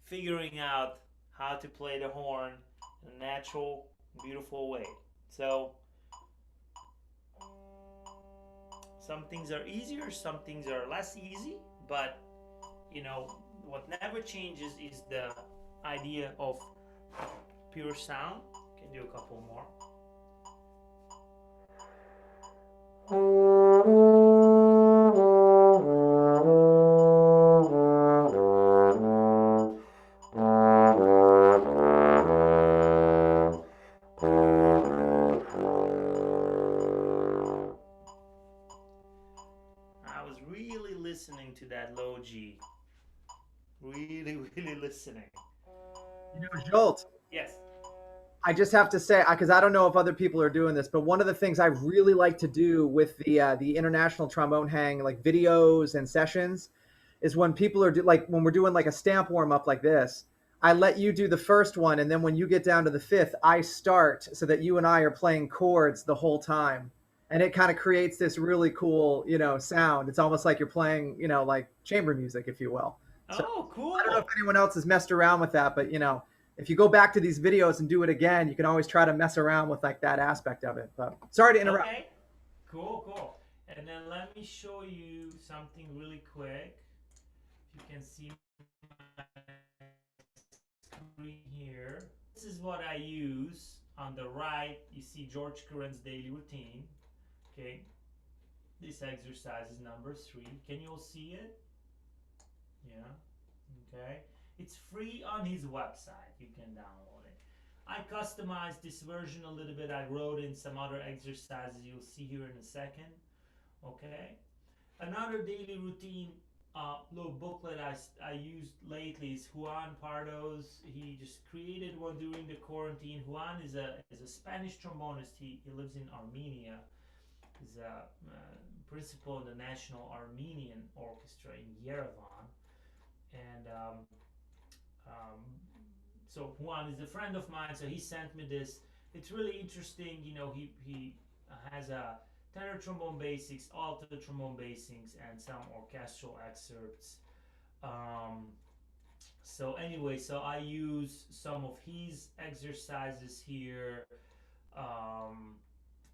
figuring out how to play the horn in a natural, beautiful way. So some things are easier, some things are less easy, but you know, what never changes is the idea of pure sound. Can do a couple more. listening to that low G. Really, really listening. You know, Zsolt, Yes. I just have to say, because I don't know if other people are doing this, but one of the things I really like to do with the International Trombone Hang, like videos and sessions, is when people are like when we're doing like a stamp warm up like this, I let you do the first one, and then when you get down to the fifth, I start so that you and I are playing chords the whole time, and it kind of creates this really cool, sound. It's almost like you're playing, like chamber music, if you will. So Oh, cool. I don't know if anyone else has messed around with that, but if you go back to these videos and do it again, you can always try to mess around with like that aspect of it. But sorry to interrupt. Okay. Cool. And then let me show you something really quick. If you can see my screen here. This is what I use. On the right, you see George Curran's daily routine. Okay. This exercise is number 3. Can you all see it? Yeah. Okay. It's free on his website. You can download it. I customized this version a little bit. I wrote in some other exercises you'll see here in a second. Okay. Another daily routine little booklet I used lately is Juan Pardo's. He just created one during the quarantine. Juan is a Spanish trombonist. He lives in Armenia. He's a principal in the National Armenian Orchestra in Yerevan. And so Juan is a friend of mine, so he sent me this. It's really interesting. He has a tenor trombone basics, alto trombone basics, and some orchestral excerpts. So anyway, so I use some of his exercises here.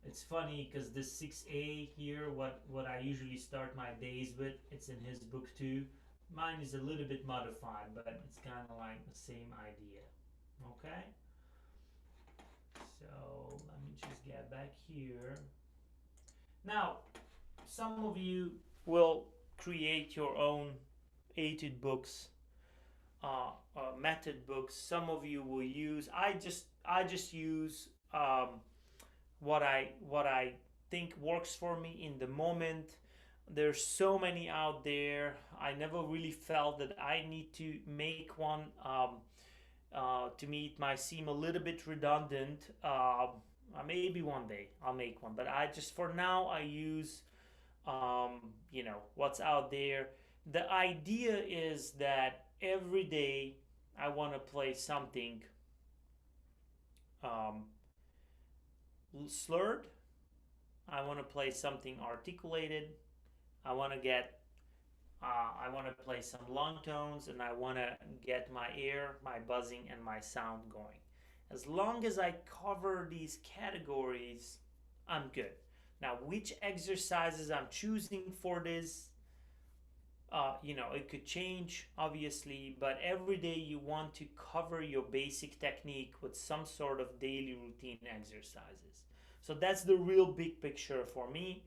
It's funny because this 6A here, what I usually start my days with, it's in his book too. Mine is a little bit modified, but it's kind of like the same idea. Okay? So let me just get back here. Now, some of you will create your own etude books, method books. Some of you will use. I just use what I think works for me in the moment. There's so many out there. I never really felt that I need to make one. To me, it might seem a little bit redundant. Maybe one day I'll make one, but for now I use what's out there. The idea is that every day I want to play something slurred. I want to play something articulated. I want to play some long tones, and I want to get my air, my buzzing, and my sound going. As long as I cover these categories, I'm good. Now, which exercises I'm choosing for this, it could change, obviously, but every day you want to cover your basic technique with some sort of daily routine exercises. So that's the real big picture for me.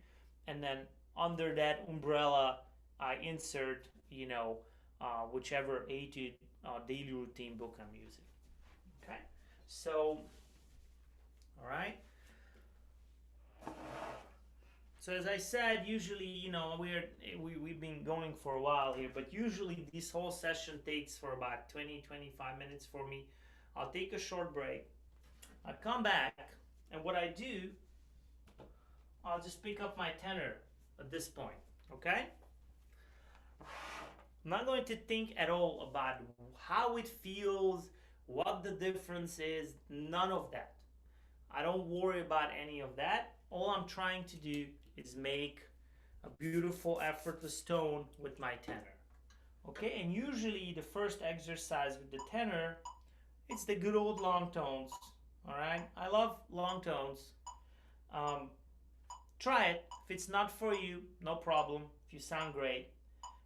And then under that umbrella, I insert, whichever etude daily routine book I'm using. Okay, so, all right. So as I said, usually, we've been going for a while here, but usually this whole session takes for about 20-25 minutes for me. I'll take a short break. I come back, and what I do, I'll just pick up my tenor at this point, okay? I'm not going to think at all about how it feels, what the difference is, none of that. I don't worry about any of that. All I'm trying to do is make a beautiful, effortless tone with my tenor. Okay, and usually the first exercise with the tenor, it's the good old long tones. All right, I love long tones. Try it. If it's not for you, no problem. If you sound great.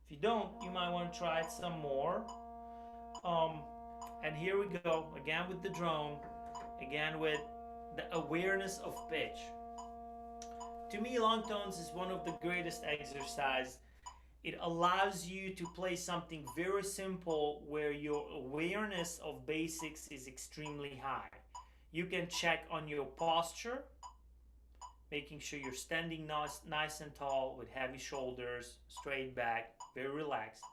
If you don't, you might want to try it some more. And here we go, again with the drone, again with the awareness of pitch. To me, long tones is one of the greatest exercises. It allows you to play something very simple where your awareness of basics is extremely high. You can check on your posture. making sure you're standing nice and tall with heavy shoulders, straight back, very relaxed.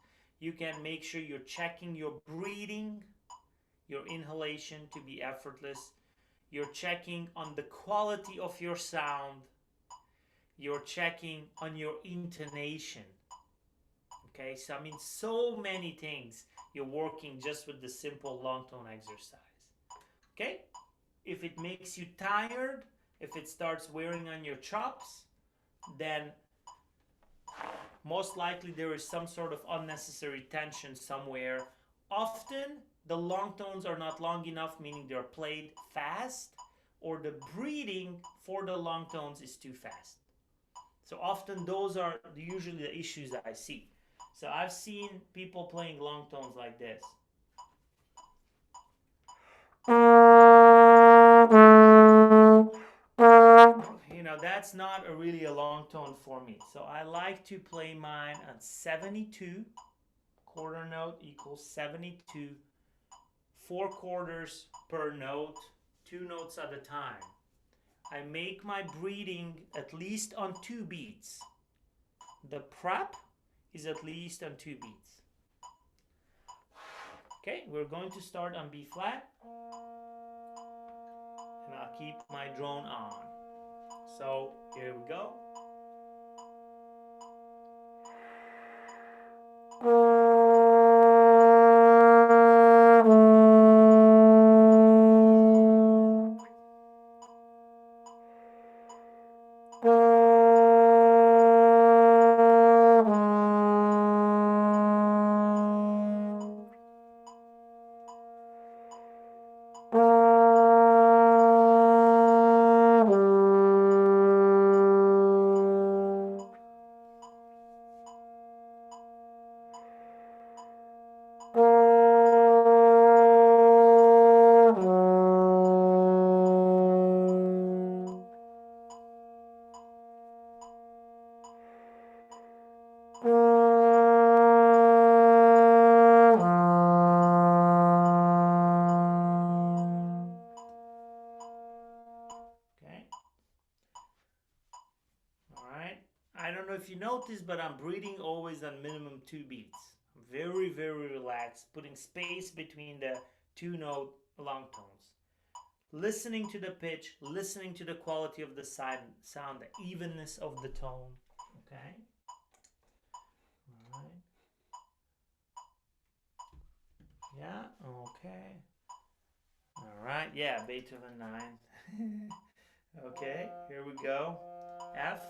You can make sure you're checking your breathing, your inhalation to be effortless. You're checking on the quality of your sound. You're checking on your intonation. Okay, so I mean, so many things you're working just with the simple long tone exercise. Okay, if it makes you tired, if it starts wearing on your chops, then most likely there is some sort of unnecessary tension somewhere. Often the long tones are not long enough, meaning they're played fast, or the breathing for the long tones is too fast. So often those are usually the issues that I see. So I've seen people playing long tones like this. You know, that's not really a long tone for me. So I like to play mine on 72. Quarter note equals 72. 4 quarters per note, 2 notes at a time. I make my breathing at least on 2 beats. The prep is at least on 2 beats. Okay, we're going to start on B flat. And I'll keep my drone on. So here we go. If you notice, but I'm breathing always on minimum 2 beats. I'm very, very relaxed, putting space between the 2 note long tones. Listening to the pitch, listening to the quality of the sound, the evenness of the tone. Okay? All right. Yeah, okay. All right, yeah, Beethoven 9. Okay, here we go. F.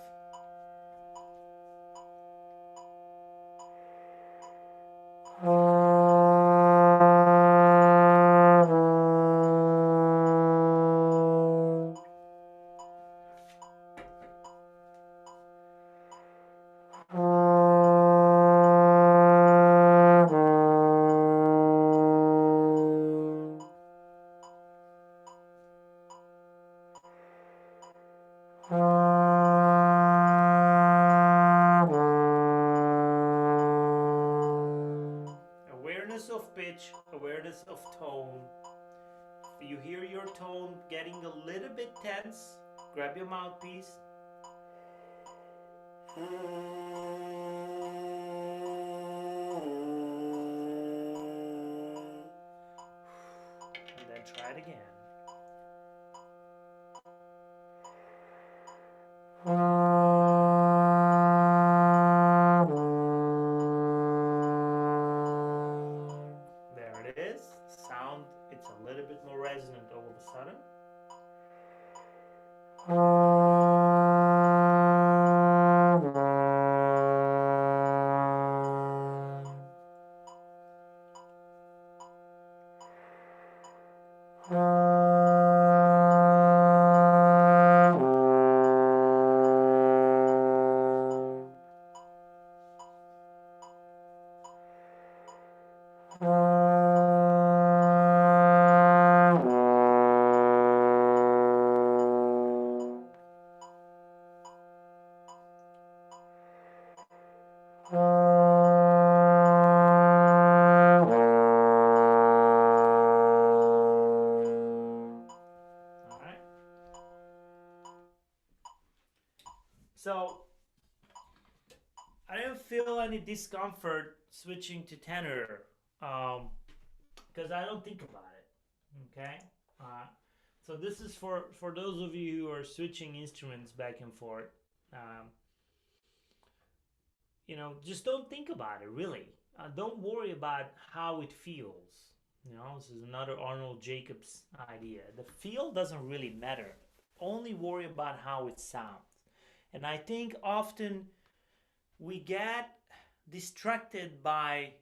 Awareness of pitch, awareness of tone. If you hear your tone getting a little bit tense, grab your mouthpiece. And then try it again. There it is. Sound, it's a little bit more resonant all of a sudden. So I don't feel any discomfort switching to tenor because I don't think about it. Okay. So this is for those of you who are switching instruments back and forth. Um, just don't think about it, really. Don't worry about how it feels. This is another Arnold Jacobs idea. The feel doesn't really matter. Only worry about how it sounds. And I think often we get distracted by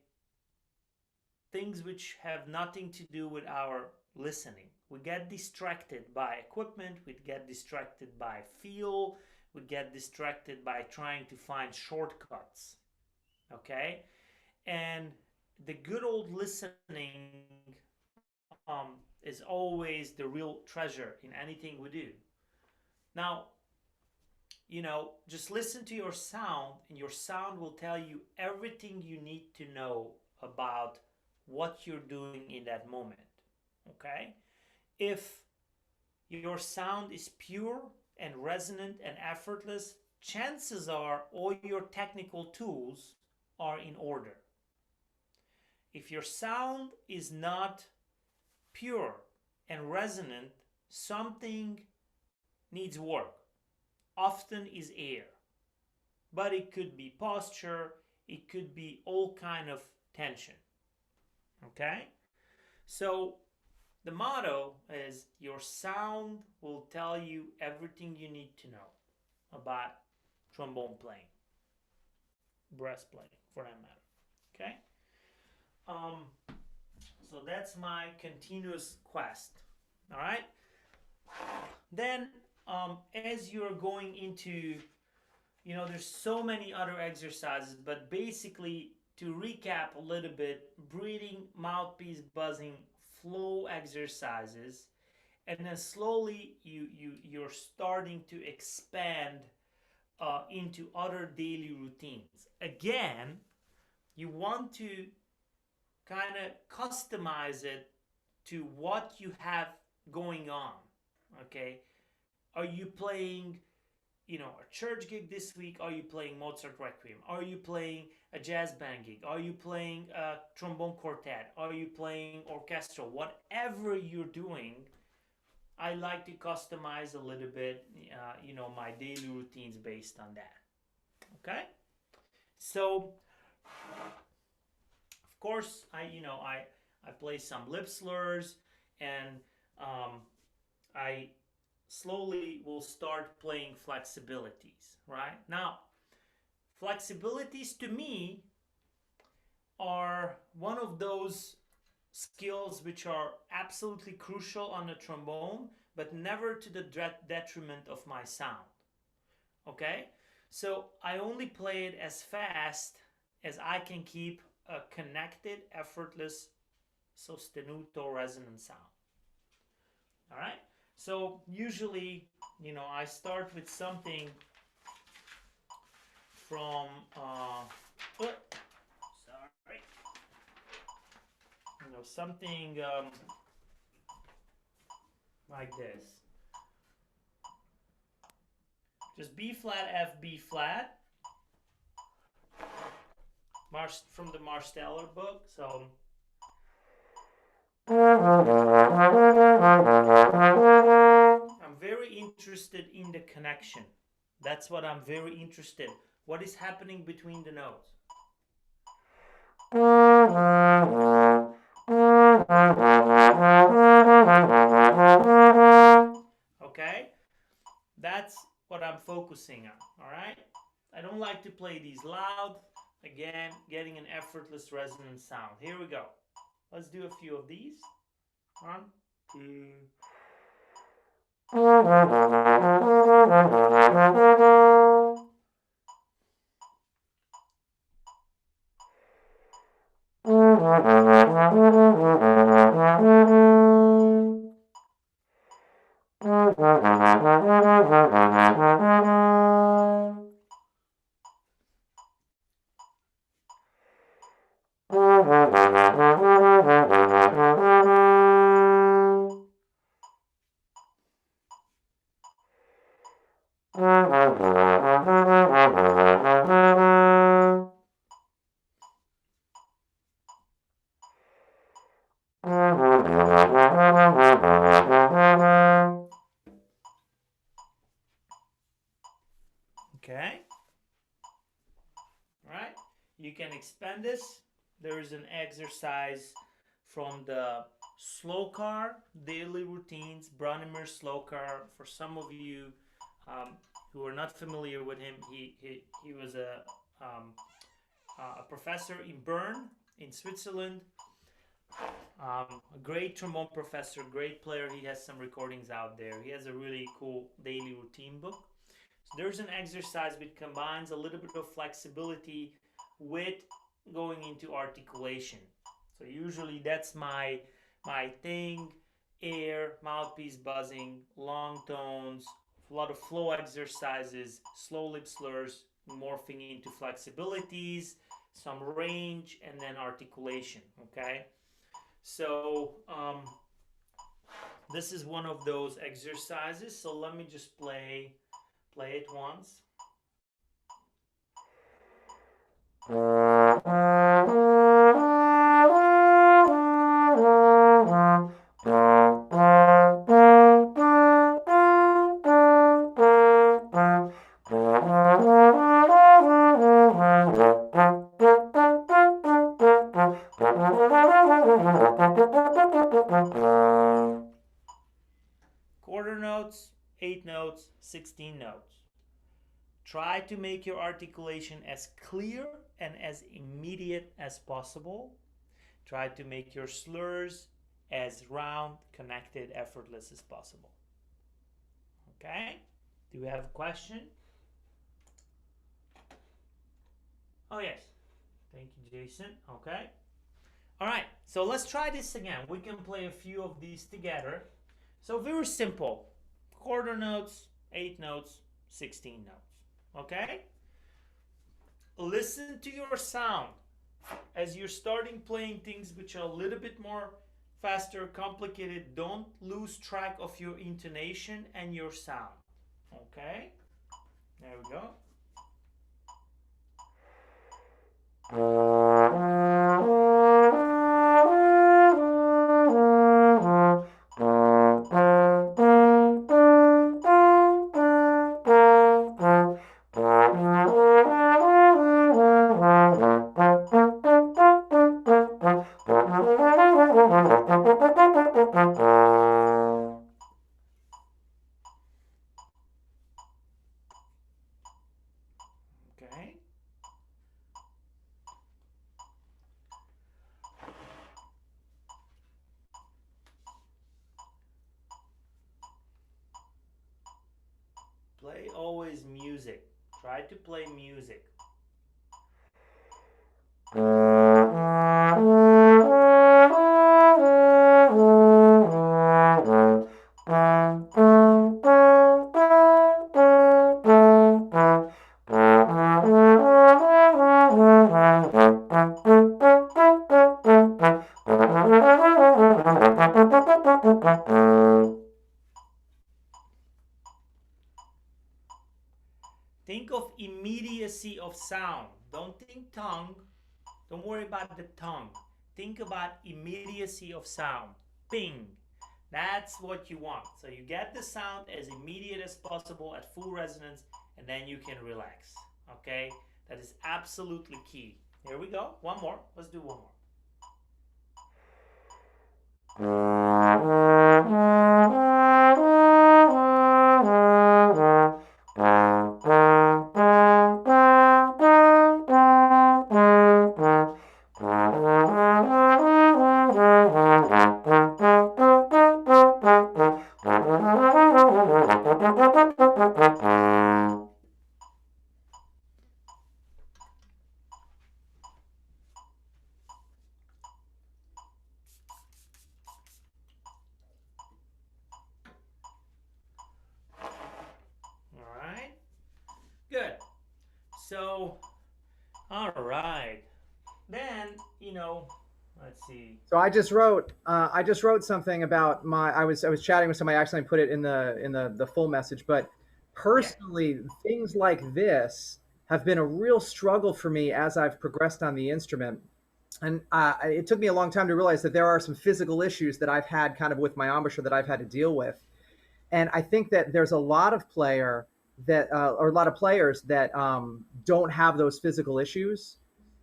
things which have nothing to do with our listening. We get distracted by equipment, we get distracted by feel, we get distracted by trying to find shortcuts. Okay? And the good old listening is always the real treasure in anything we do. Now, just listen to your sound, and your sound will tell you everything you need to know about what you're doing in that moment. Okay? If your sound is pure and resonant and effortless, chances are all your technical tools are in order. If your sound is not pure and resonant, something needs work. Often is air, but it could be posture, it could be all kind of tension. Okay? So the motto is your sound will tell you everything you need to know about trombone playing, brass playing for that matter. Okay? So that's my continuous quest. All right? Then as you're going into, there's so many other exercises, but basically to recap a little bit, breathing, mouthpiece, buzzing, flow exercises, and then slowly you're starting to expand into other daily routines. Again, you want to kind of customize it to what you have going on. Okay? Are you playing, a church gig this week? Are you playing Mozart Requiem? Are you playing a jazz band gig? Are you playing a trombone quartet? Are you playing orchestral? Whatever you're doing, I like to customize a little bit, my daily routines based on that. Okay? So, of course, I play some lip slurs, and I slowly will start playing flexibilities, right? Now, flexibilities to me are one of those skills which are absolutely crucial on the trombone, but never to the detriment of my sound. Okay? So I only play it as fast as I can keep a connected, effortless, sostenuto resonant sound. All right? So usually, I start with something from, something like this. Just B flat, F, B flat. From the Marsteller book. So. I'm very interested in the connection. That's what I'm very interested. What is happening between the notes? Okay? That's what I'm focusing on, all right? I don't like to play these loud. Again, getting an effortless resonant sound. Here we go. Let's do a few of these. 1, 2. Okay. All right. You can expand this. There is an exercise from the slow car daily routines, Branimir slow car. For some of you who are not familiar with him, he was a professor in Bern in Switzerland. A great trombone professor, great player. He has some recordings out there. He has a really cool daily routine book. So there's an exercise which combines a little bit of flexibility with going into articulation. So usually that's my thing. Air, mouthpiece buzzing, long tones, a lot of flow exercises, slow lip slurs, morphing into flexibilities, some range, and then articulation. Okay. So this is one of those exercises. So let me just play it once. Quarter notes, 8 notes, 16 notes. Try to make your articulation as clear and as immediate as possible. Try to make your slurs as round, connected, effortless as possible. Okay? Do we have a question? Oh, yes. Thank you, Jason. Okay. All right. So let's try this again. We can play a few of these together. So very simple. Quarter notes, 8 notes, 16 notes. Okay? Listen to your sound as you're starting playing things which are a little bit more faster, complicated. Don't lose track of your intonation and your sound. Okay? There we go. Okay. Play always music. Try to play music. Think of immediacy of sound. Don't think tongue. Don't worry about the tongue. Think about immediacy of sound. Ping. That's what you want. So you get the sound as immediate as possible at full resonance, and then you can relax. Okay? That is absolutely key. Here we go. One more. Let's do one more. Good. So, all right. Then, let's see. So I just wrote something about I was chatting with somebody. I accidentally put it in the full message, but personally, things like this have been a real struggle for me as I've progressed on the instrument. And it took me a long time to realize that there are some physical issues that I've had kind of with my embouchure that I've had to deal with. And I think that there's a lot of player that or a lot of players that don't have those physical issues,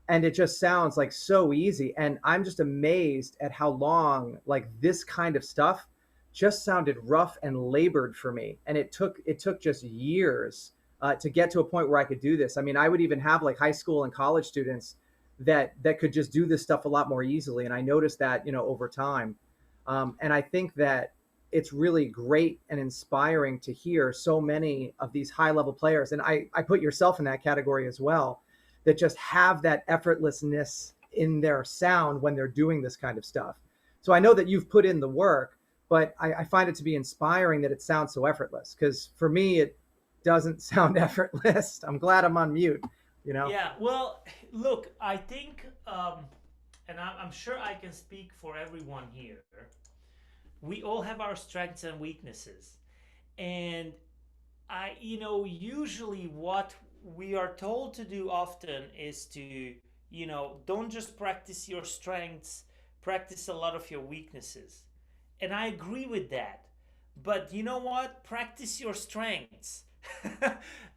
and it just sounds like so easy. And I'm just amazed at how long like this kind of stuff just sounded rough and labored for me. And it took just years to get to a point where I could do this. I mean, I would even have like high school and college students that could just do this stuff a lot more easily. And I noticed that, you know, over time. And I think that it's really great and inspiring to hear so many of these high level players. And I put yourself in that category as well, that just have that effortlessness in their sound when they're doing this kind of stuff. So I know that you've put in the work, but I find it to be inspiring that it sounds so effortless. Because for me, it doesn't sound effortless. I'm glad I'm on mute, you know? Yeah, well, look, I think, and I'm sure I can speak for everyone here, we all have our strengths and weaknesses. And usually what we are told to do often is to, don't just practice your strengths, practice a lot of your weaknesses. And I agree with that. But you know what? Practice your strengths.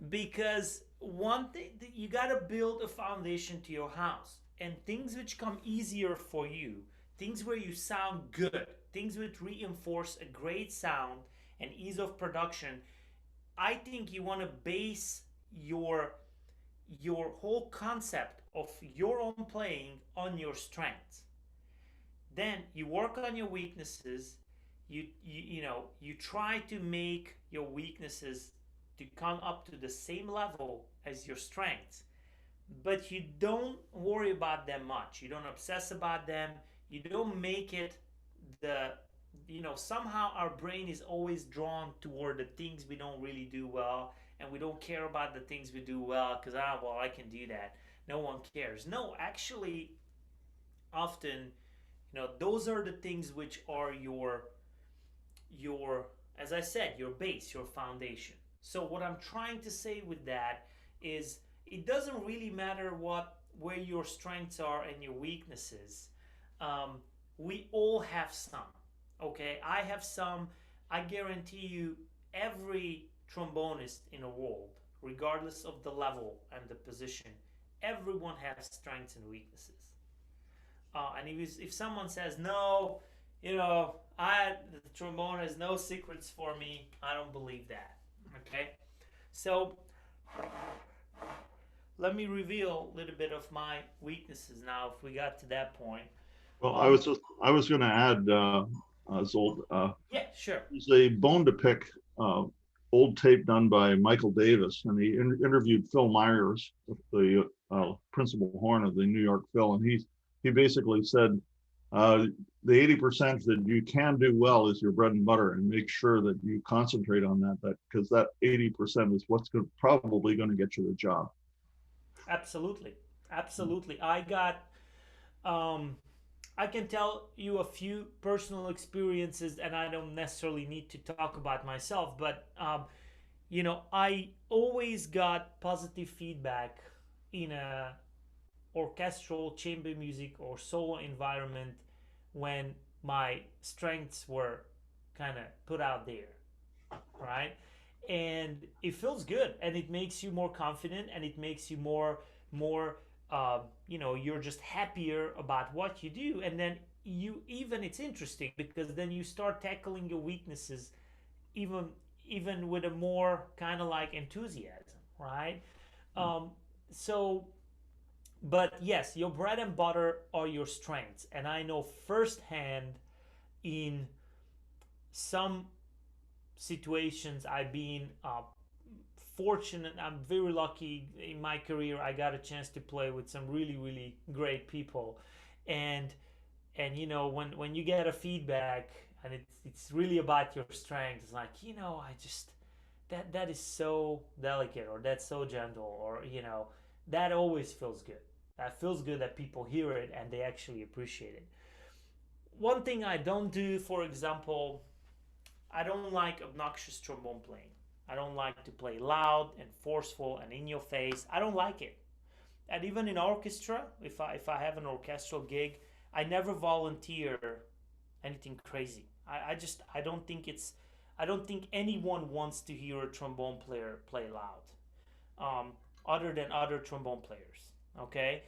Because one thing, you got to build a foundation to your house. And things which come easier for you, things where you sound good, things which reinforce a great sound and ease of production, I think you want to base your whole concept of your own playing on your strengths. Then you work on your weaknesses. You try to make your weaknesses to come up to the same level as your strengths, but you don't worry about them much. You don't obsess about them. You don't make it the somehow our brain is always drawn toward the things we don't really do well, and we don't care about the things we do well because well, I can do that, no one cares. No, actually, often, those are the things which are your as I said, your base, your foundation. So what I'm trying to say with that is, it doesn't really matter where your strengths are and your weaknesses. We all have some. Okay, I have some. I guarantee you, every trombonist in the world, regardless of the level and the position, everyone has strengths and weaknesses. And if someone says no, the trombone has no secrets for me, I don't believe that. Okay, so let me reveal a little bit of my weaknesses now, if we got to that point. Well, I was going to add, Zsolt. Yeah, sure. There's a bone to pick old tape done by Michael Davis, and he interviewed Phil Myers, the principal horn of the New York Phil, and he basically said the 80% that you can do well is your bread and butter, and make sure that you concentrate on that because that 80% is what's probably going to get you the job. Absolutely. I can tell you a few personal experiences, and I don't necessarily need to talk about myself, but I always got positive feedback in a orchestral, chamber music, or solo environment when my strengths were kind of put out there, right? And it feels good, and it makes you more confident, and it makes you more you're just happier about what you do. And then it's interesting, because then you start tackling your weaknesses even with a more kind of like enthusiasm, right? So, but yes, your bread and butter are your strengths. And I know firsthand, in some situations I've been fortunate, I'm very lucky in my career. I got a chance to play with some really, really great people. And when you get a feedback, and it's really about your strength, it's like, I just, that is so delicate, or that's so gentle, or that always feels good. That feels good that people hear it and they actually appreciate it. One thing I don't do, for example, I don't like obnoxious trombone playing. I don't like to play loud and forceful and in your face. I don't like it. And even in orchestra, if I have an orchestral gig, I never volunteer anything crazy. I don't think it's I don't think anyone wants to hear a trombone player play loud, other than other trombone players. Okay,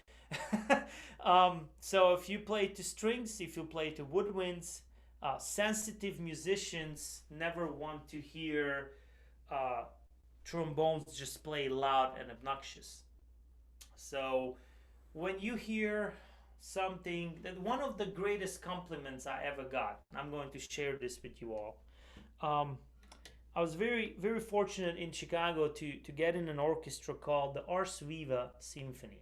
so if you play to strings, if you play to woodwinds, sensitive musicians never want to hear trombones just play loud and obnoxious. So when you hear something, that one of the greatest compliments I ever got, I'm going to share this with you all. Um, I was very fortunate in Chicago to get in an orchestra called the Ars Viva Symphony.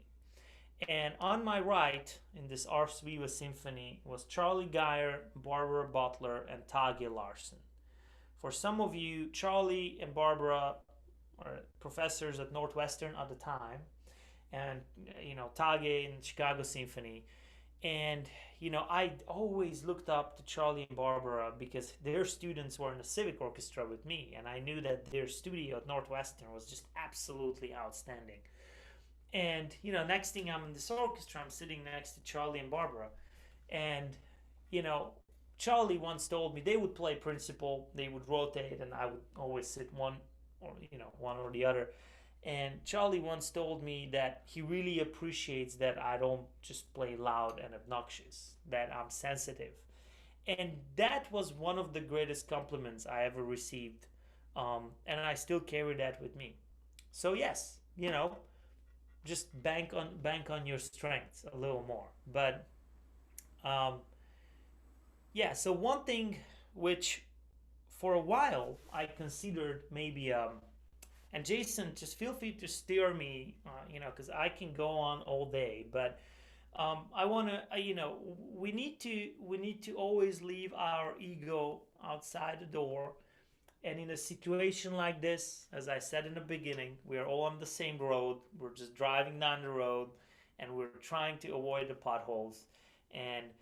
And on my right in this Ars Viva Symphony was Charlie Geyer, Barbara Butler, and Tage Larson. For some of you, Charlie and Barbara are professors at Northwestern at the time, and Tage in Chicago Symphony. And I always looked up to Charlie and Barbara because their students were in the civic orchestra with me, and I knew that their studio at Northwestern was just absolutely outstanding. And next thing, I'm in this orchestra, I'm sitting next to Charlie and Barbara, and Charlie once told me they would play principal, they would rotate, and I would always sit one or the other. And Charlie once told me that he really appreciates that I don't just play loud and obnoxious, that I'm sensitive. And that was one of the greatest compliments I ever received. And I still carry that with me. So yes, just bank on your strengths a little more. But yeah, so one thing which for a while I considered maybe and Jason, just feel free to steer me, because I can go on all day. But I want to, we need to always leave our ego outside the door. And in a situation like this, as I said in the beginning, we are all on the same road. We're just driving down the road, and we're trying to avoid the potholes. And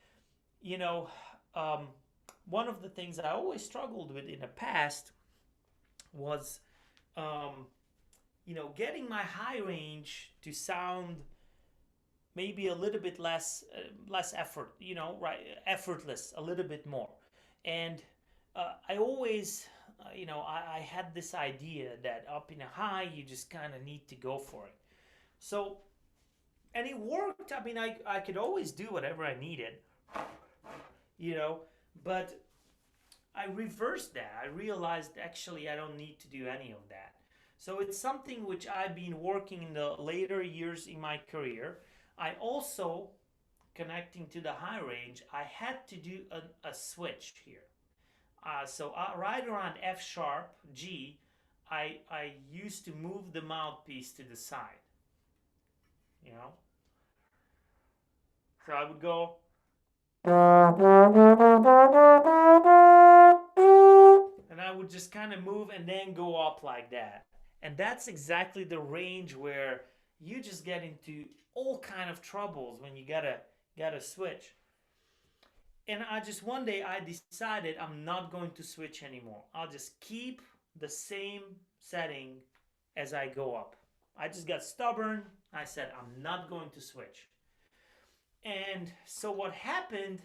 one of the things I always struggled with in the past was getting my high range to sound maybe a little bit less effort, effortless, a little bit more. And I always, I had this idea that up in a high, you just kind of need to go for it. So, and it worked. I mean, I could always do whatever I needed, but I reversed that. I realized actually I don't need to do any of that. So it's something which I've been working in the later years in my career. I also, connecting to the high range, I had to do a switch here. So right around F sharp, G, I used to move the mouthpiece to the side. So I would go. And I would just kind of move and then go up like that. And that's exactly the range where you just get into all kind of troubles when you gotta switch. And one day I decided I'm not going to switch anymore. I'll just keep the same setting as I go up. I just got stubborn. I said I'm not going to switch. And so what happened,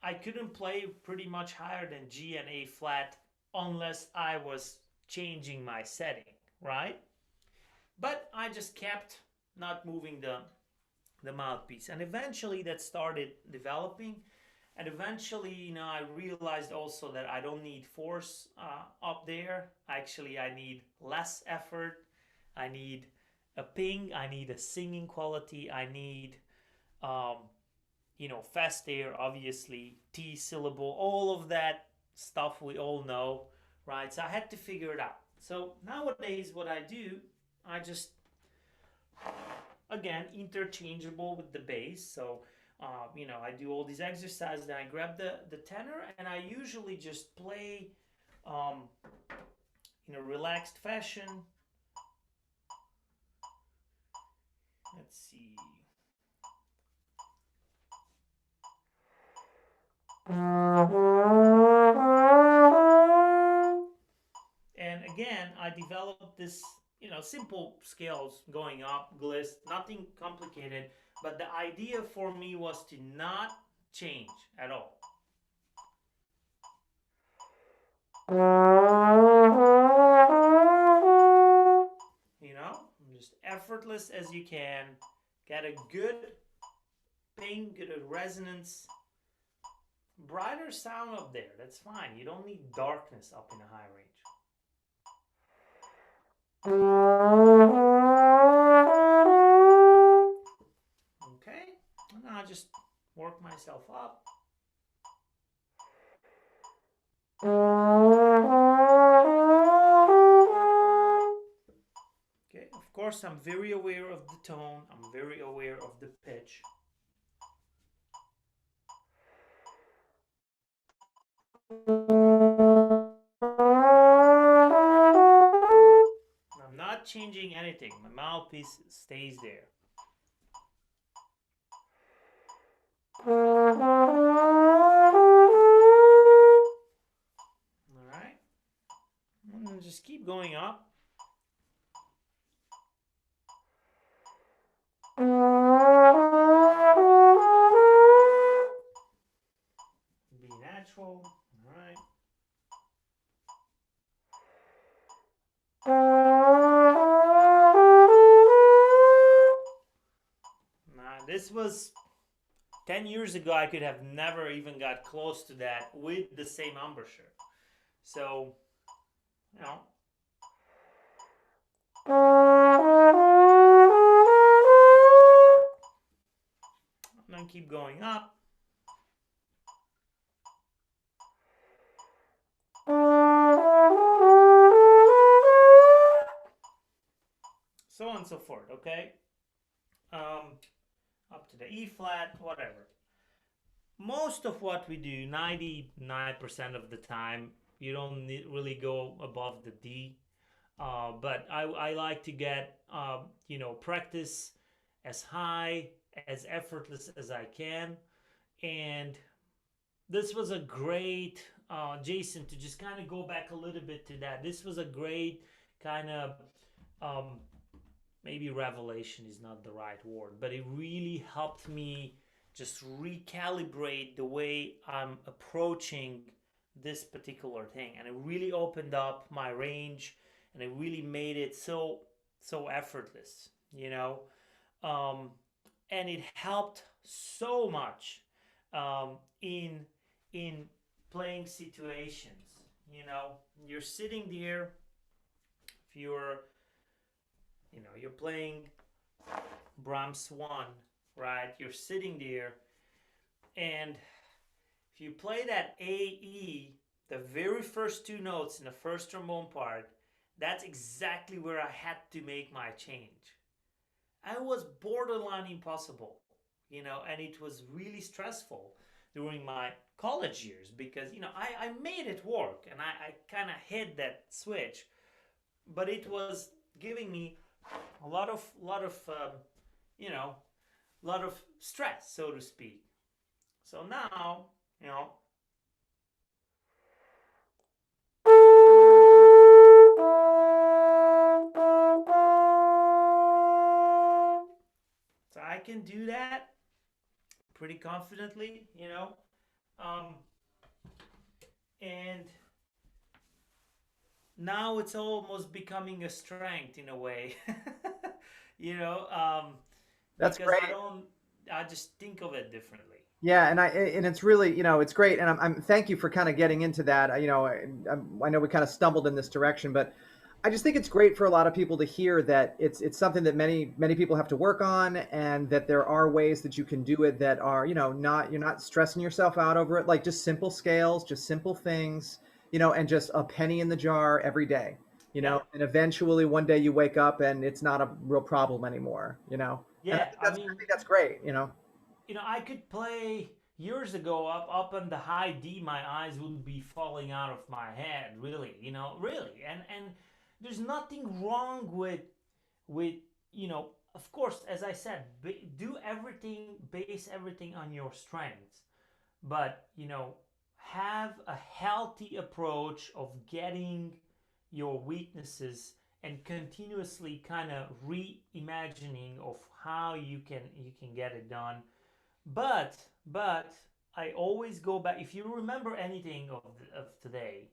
I couldn't play pretty much higher than G and A flat unless I was changing my setting, right? But I just kept not moving the mouthpiece. And eventually that started developing. And eventually, I realized also that I don't need force up there. Actually, I need less effort. I need a ping. I need a singing quality. I need, fast air, obviously, T syllable, all of that stuff we all know, right? So I had to figure it out. So nowadays, what I do, I just, again, interchangeable with the bass. So, I do all these exercises, and I grab the tenor, and I usually just play in a relaxed fashion. Let's see. And again, I developed this, simple scales going up, glist, nothing complicated. But the idea for me was to not change at all. You know, just effortless as you can. Get a good ping, good resonance. Brighter sound up there, that's fine. You don't need darkness up in a high range. Okay, now I just work myself up. Okay, of course, I'm very aware of the tone, I'm very aware of the pitch. I'm not changing anything, my mouthpiece stays there. Alright, and then just keep going up. Be natural, alright. Now, this was 10 years ago. I could have never even got close to that with the same embouchure. So, you know. And then keep going up. So on and so forth, okay? Up to the E flat, whatever. Most of what we do, 99% of the time, you don't really go above the D. But I like to get, you know, practice as high, as effortless as I can. And this was a great, Jason, to just kind of go back a little bit to that. This was a great kind of, maybe revelation is not the right word, but it really helped me just recalibrate the way I'm approaching this particular thing. And it really opened up my range, and it really made it so effortless, you know. And it helped so much in playing situations. You know, you're sitting there, if you're, you know, you're playing Brahms 1, right? You're sitting there, and if you play that A, E, the very first two notes in the first trombone part, that's exactly where I had to make my change. I was borderline impossible, you know, and it was really stressful during my college years because, you know, I made it work and I kind of hit that switch, but it was giving me a lot of you know, a lot of stress, so to speak. So now, you know, so I can do that pretty confidently, you know, and now it's almost becoming a strength in a way, you know, That's because great. I just think of it differently. Yeah, and it's really, you know, it's great, and I'm thank you for kind of getting into that. You know, I know we kind of stumbled in this direction, but I just think it's great for a lot of people to hear that it's something that many people have to work on, and that there are ways that you can do it that are, you know, not, you're not stressing yourself out over it, like just simple scales, just simple things, you know, and just a penny in the jar every day, you Yeah, know, and eventually one day you wake up and it's not a real problem anymore, you know, and yeah. I I mean, think that's great, you know. you know, I could play years ago up on the high D, my eyes would be falling out of my head, really, you know, really. And there's nothing wrong with, you know, of course, as I said, do everything, base everything on your strengths, but you know, have a healthy approach of getting your weaknesses and continuously kind of reimagining of how you can get it done. But I always go back. If you remember anything of today,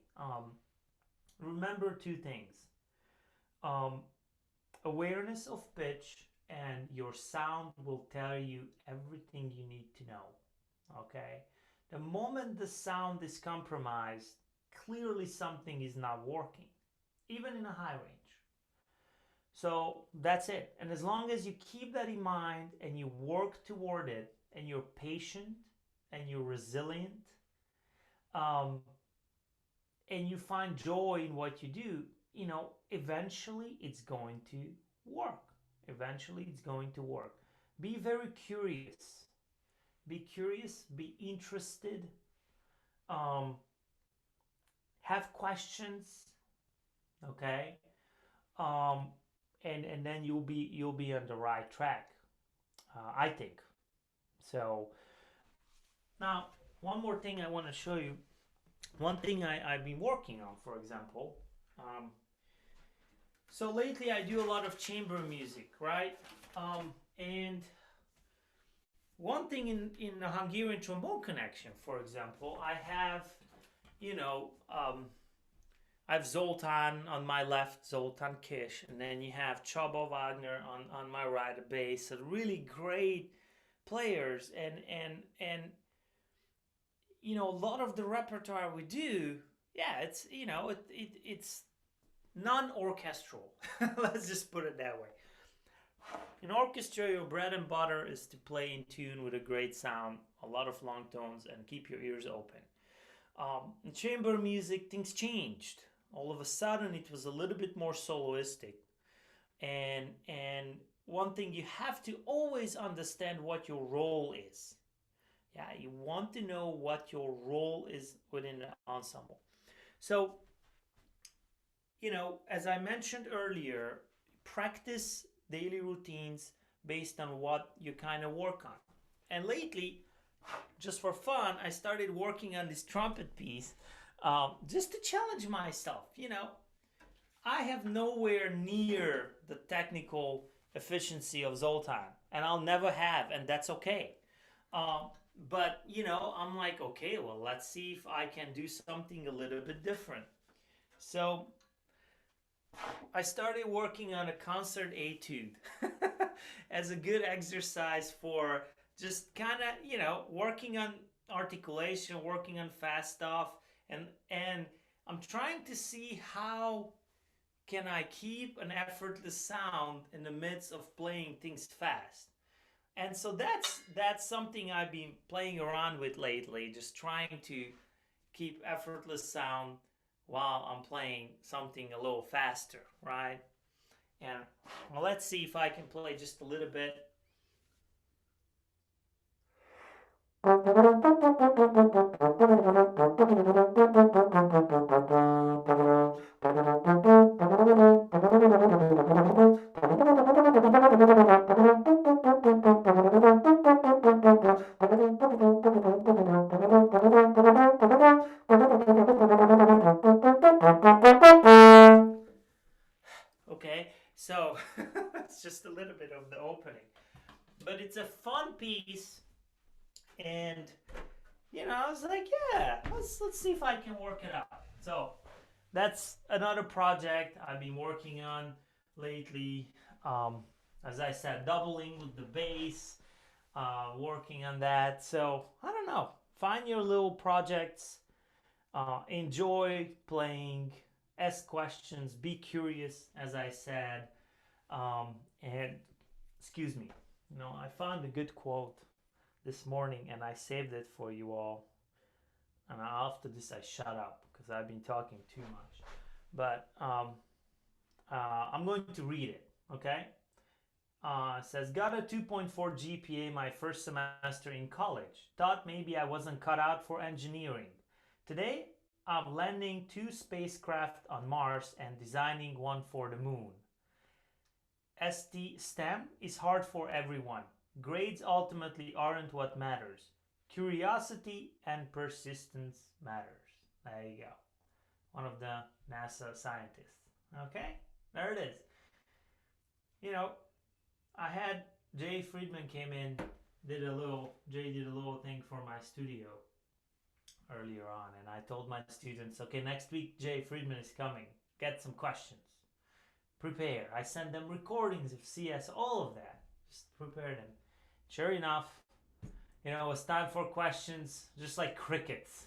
remember two things. Um, Awareness of pitch, and your sound will tell you everything you need to know. Okay? The moment the sound is compromised, clearly something is not working, even in a high range. So that's it. And as long as you keep that in mind and you work toward it and you're patient and you're resilient, um, and you find joy in what you do, eventually it's going to work. Eventually it's going to work. Be very curious. Be curious, be interested, um, have questions, okay? Um, and then you'll be on the right track, I think. So now one more thing I want to show you. One thing I've been working on, for example. So lately I do a lot of chamber music, right? And one thing in the Hungarian Trombone Connection, for example, I have, I have Zoltán on my left, Zoltán Kish, and then you have Csaba Wagner on my right, a bass. So really great players, and a lot of the repertoire we do, yeah, it's it's non-orchestral. Let's just put it that way. In orchestra, your bread and butter is to play in tune with a great sound, a lot of long tones, and keep your ears open. In chamber music, things changed. All of a sudden, it was a little bit more soloistic, and one thing, you have to always understand what your role is. Yeah, you want to know what your role is within the ensemble. So, as I mentioned earlier, practice daily routines based on what you kind of work on. And lately, just for fun, I started working on this trumpet piece, just to challenge myself. I have nowhere near the technical efficiency of Zoltán, and I'll never have, and that's okay. But I'm like, okay, well, let's see if I can do something a little bit different. So I started working on a concert etude as a good exercise for just kind of, working on articulation, working on fast stuff, and I'm trying to see how can I keep an effortless sound in the midst of playing things fast. And so that's something I've been playing around with lately, just trying to keep effortless sound while I'm playing something a little faster, right? And well, let's see if I can play just a little bit. Okay, so it's just a little bit of the opening, but it's a fun piece, and I was like, yeah, let's see if I can work it out. So that's another project I've been working on lately. As I said, doubling with the bass, working on that. So I don't know. Find your little projects. Enjoy playing. Ask questions. Be curious, as I said. And excuse me. I found a good quote this morning, and I saved it for you all. And after this, I shut up because I've been talking too much. But I'm going to read it. Okay. It says, got a 2.4 GPA my first semester in college. Thought maybe I wasn't cut out for engineering. Today, I'm landing 2 spacecraft on Mars and designing one for the moon. STEM is hard for everyone. Grades ultimately aren't what matters. Curiosity and persistence matters. There you go. One of the NASA scientists. Okay? There it is. I had Jay Friedman came in, Jay did a little thing for my studio. earlier on, and I told my students, okay, next week Jay Friedman is coming. Get some questions. Prepare. I send them recordings of CS, all of that. Just prepare them. Sure enough, it was time for questions, just like crickets.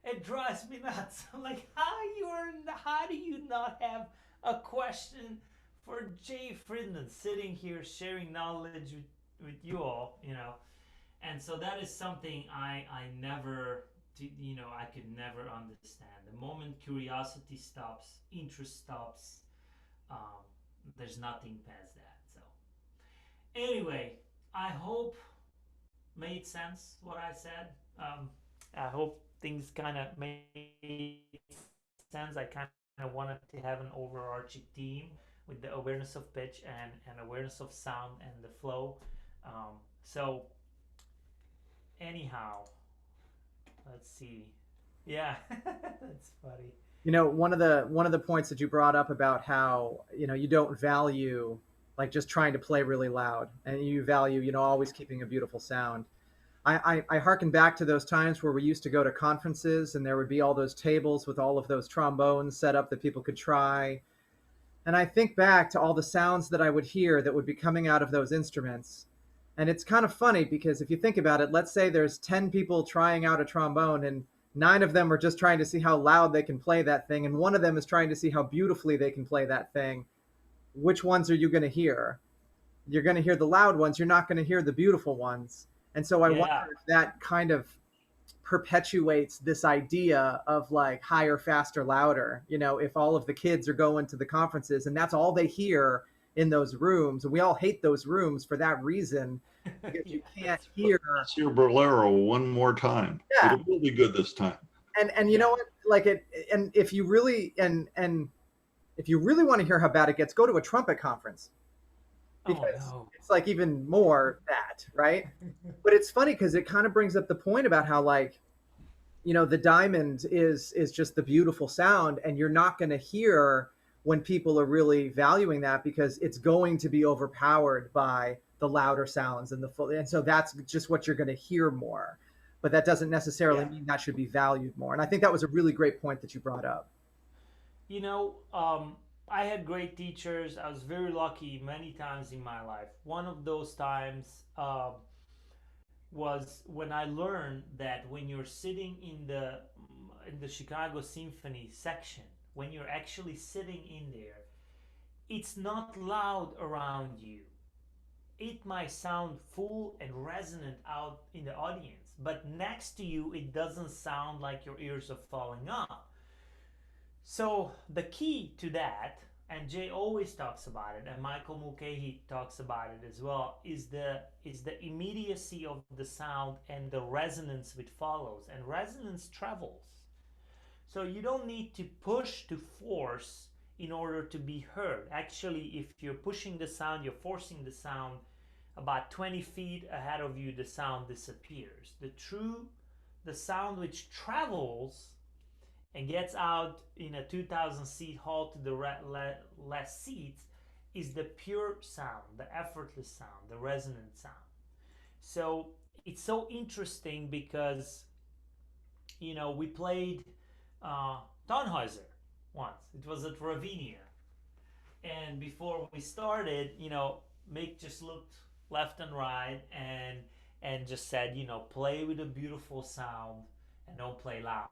It drives me nuts. I'm like, how do you not have a question for Jay Friedman sitting here sharing knowledge with you all, And so that is something I never, I could never understand. The moment curiosity stops, interest stops, there's nothing past that. So anyway, I hope made sense what I said. I hope things kind of made sense. I kind of wanted to have an overarching theme with the awareness of pitch and awareness of sound and the flow. So anyhow, let's see. Yeah, that's funny. One of the points that you brought up about how you don't value like just trying to play really loud, and you value always keeping a beautiful sound. I hearken back to those times where we used to go to conferences and there would be all those tables with all of those trombones set up that people could try. And I think back to all the sounds that I would hear that would be coming out of those instruments. And it's kind of funny because if you think about it, let's say there's 10 people trying out a trombone and 9 of them are just trying to see how loud they can play that thing. And one of them is trying to see how beautifully they can play that thing. Which ones are you going to hear? You're going to hear the loud ones. You're not going to hear the beautiful ones. And so I wonder if that kind of perpetuates this idea of like higher, faster, louder. If all of the kids are going to the conferences and that's all they hear in those rooms, and we all hate those rooms for that reason, because you can't hear. Let's hear Bolero one more time. Yeah. It will be good this time. And you know what? Like it. And if you really if you really want to hear how bad it gets, go to a trumpet conference. Because it's like even more that, right? But it's funny because it kind of brings up the point about how like, the diamond is just the beautiful sound, and you're not going to hear when people are really valuing that because it's going to be overpowered by the louder sounds and and so that's just what you're going to hear more. But that doesn't necessarily mean that should be valued more. And I think that was a really great point that you brought up. I had great teachers. I was very lucky many times in my life. One of those times was when I learned that when you're sitting in the Chicago Symphony section, when you're actually sitting in there, it's not loud around you. It might sound full and resonant out in the audience, but next to you, it doesn't sound like your ears are falling off. So the key to that, and Jay always talks about it, and Michael Mulcahy talks about it as well, is the immediacy of the sound and the resonance which follows. And resonance travels. So you don't need to push to force in order to be heard. Actually, if you're pushing the sound, you're forcing the sound about 20 feet ahead of you, the sound disappears. The sound which travels and gets out in a 2,000-seat hall to the less seats is the pure sound, the effortless sound, the resonant sound. So it's so interesting because, we played Tannhäuser once. It was at Ravinia. And before we started, Mick just looked left and right and just said, play with a beautiful sound and don't play loud.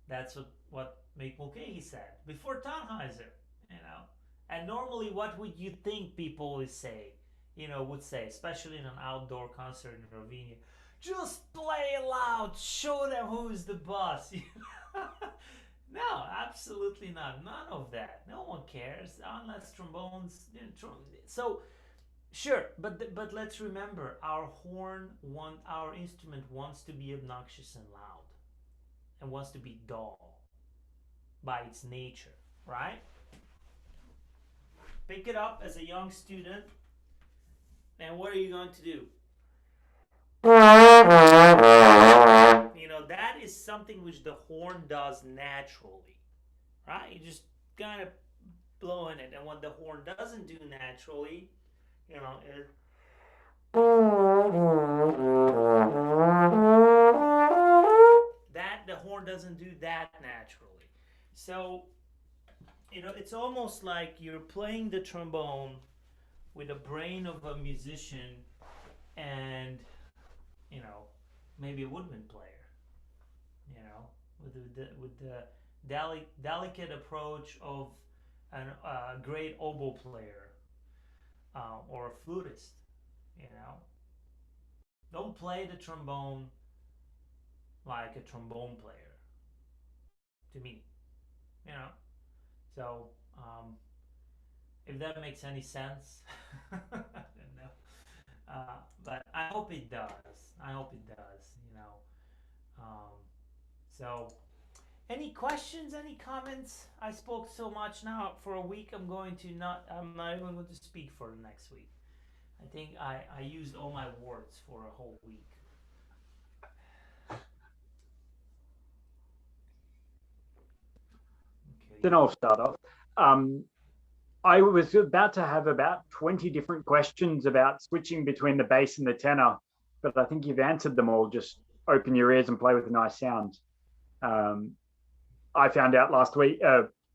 That's what Mick Mulcahy said before Tannhäuser, And normally, what would you think people would say, especially in an outdoor concert in Ravinia? Just play loud, show them who's the boss. No, absolutely not. None of that. No one cares unless trombones. So, sure, but let's remember, our instrument wants to be obnoxious and loud. And wants to be dull by its nature, right? Pick it up as a young student, and what are you going to do? That is something which the horn does naturally, right? You just kind of blow in it, and what the horn doesn't do naturally, doesn't do that naturally. So, it's almost like you're playing the trombone with the brain of a musician and, maybe a woodwind player, with the delicate approach of a great oboe player or a flutist. Don't play the trombone like a trombone player, to me. So if that makes any sense. I don't know. But I hope it does. So any questions, any comments? I spoke so much now. For a week I'm not even going to speak for the next week. I think I used all my words for a whole week. Okay. Then I'll start off. I was about to have about 20 different questions about switching between the bass and the tenor, but I think you've answered them all. Just open your ears and play with a nice sound. I found out last week,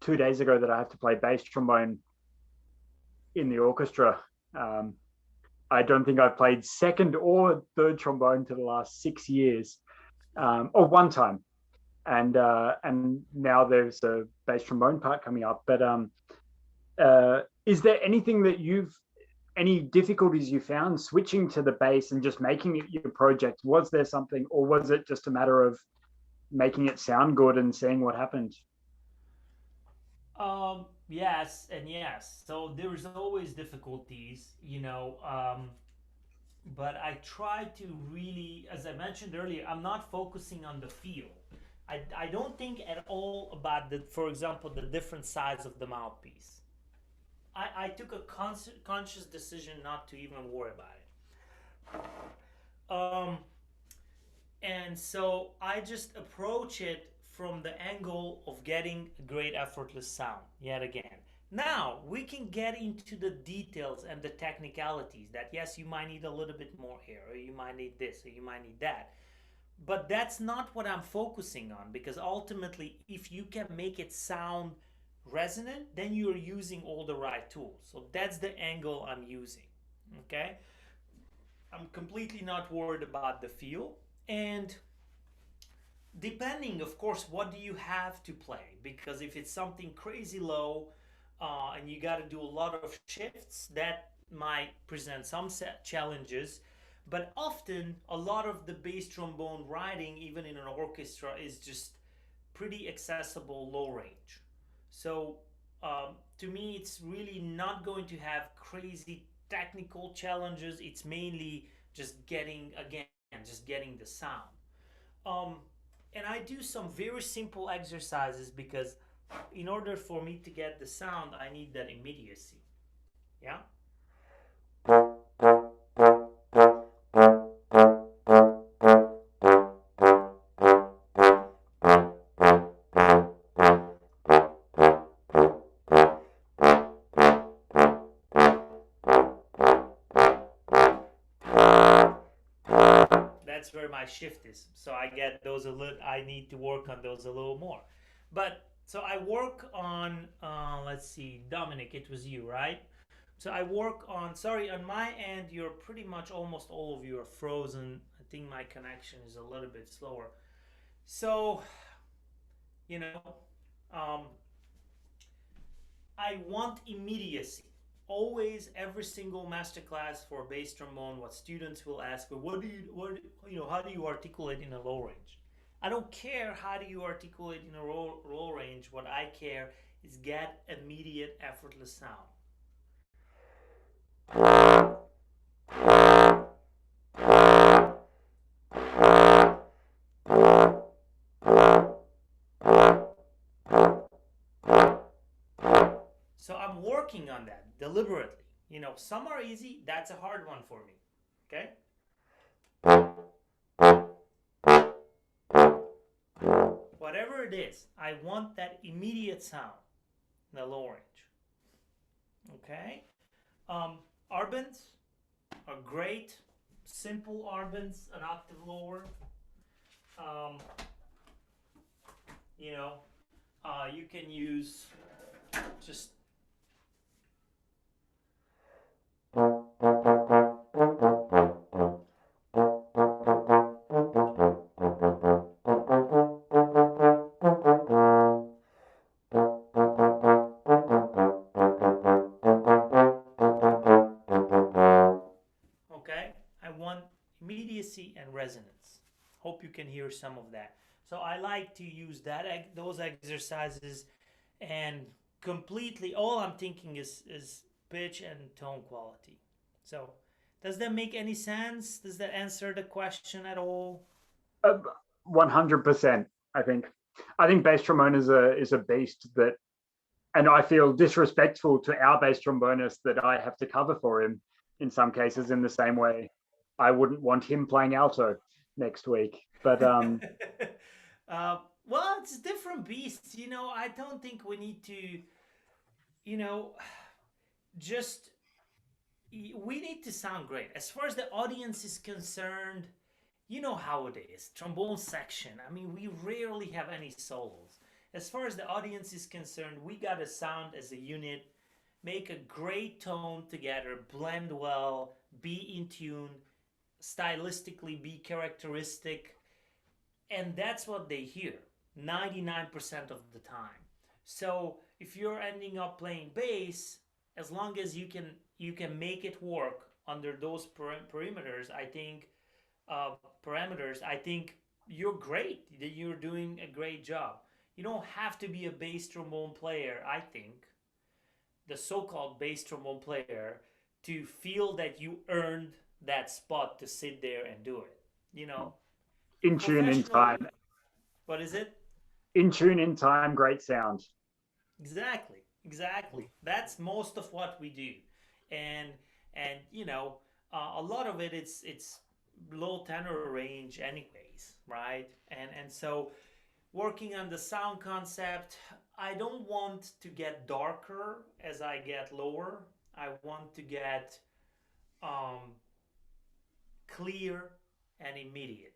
2 days ago, that I have to play bass trombone in the orchestra. I don't think I've played second or third trombone for the last 6 years, or one time. And now there's a bass trombone part coming up. But is there anything that any difficulties you found switching to the bass and just making it your project? Was there something, or was it just a matter of making it sound good and seeing what happened? Yes and yes. So there's always difficulties, but I try to really, as I mentioned earlier, I'm not focusing on the feel. I don't think at all about for example, the different sides of the mouthpiece. I took a conscious decision not to even worry about it. And so I just approach it from the angle of getting a great effortless sound, yet again. Now, we can get into the details and the technicalities that, yes, you might need a little bit more here, or you might need this, or you might need that. But that's not what I'm focusing on, because ultimately, if you can make it sound resonant, then you're using all the right tools. So that's the angle I'm using, okay? I'm completely not worried about the feel. And depending, of course, what do you have to play? Because if it's something crazy low and you got to do a lot of shifts, that might present some challenges. But often, a lot of the bass trombone writing, even in an orchestra, is just pretty accessible low range. So to me, it's really not going to have crazy technical challenges. It's mainly just getting the sound. And I do some very simple exercises because in order for me to get the sound, I need that immediacy. Yeah? That's where my shift is. So I get those I need to work on those a little more. But so I work on, let's see, Dominic, it was you, right? So I work on, sorry, on my end, you're pretty much almost all of you are frozen. I think my connection is a little bit slower. So, I want immediacy. Always, every single masterclass for bass trombone, what students will ask, how do you articulate in a low range? I don't care how do you articulate in a low range. What I care is get immediate, effortless sound. So I'm working on that deliberately. Some are easy. That's a hard one for me. Okay? Whatever it is, I want that immediate sound in the low range. Okay? Arbans are great. Simple arbans, an octave lower. You know, you can use just okay. I want immediacy and resonance. Hope you can hear some of that. So I like to use those exercises, and completely all I'm thinking is pitch and tone quality. So does that make any sense? Does that answer the question at all? 100%. I think bass trombone is a beast that, and I feel disrespectful to our bass trombonist that I have to cover for him in some cases, in the same way I wouldn't want him playing alto next week. But well, it's different beasts. I don't think we need to, you know, just we need to sound great. As far as the audience is concerned, you know how it is. Trombone section. I mean, we rarely have any solos. As far as the audience is concerned, we gotta sound as a unit, make a great tone together, blend well, be in tune, stylistically be characteristic, and that's what they hear 99% of the time. So if you're ending up playing bass, as long as you can make it work under those perimeters, I think parameters, I think you're great. That you're doing a great job. You don't have to be a bass trombone player, I think, the so-called bass trombone player, to feel that you earned that spot to sit there and do it. in tune, in Professional. time. What is it? In tune, in time, great sound. Exactly. That's most of what we do, and a lot of it's low tenor range, anyways, right? And so working on the sound concept, I don't want to get darker as I get lower. I want to get um, clear and immediate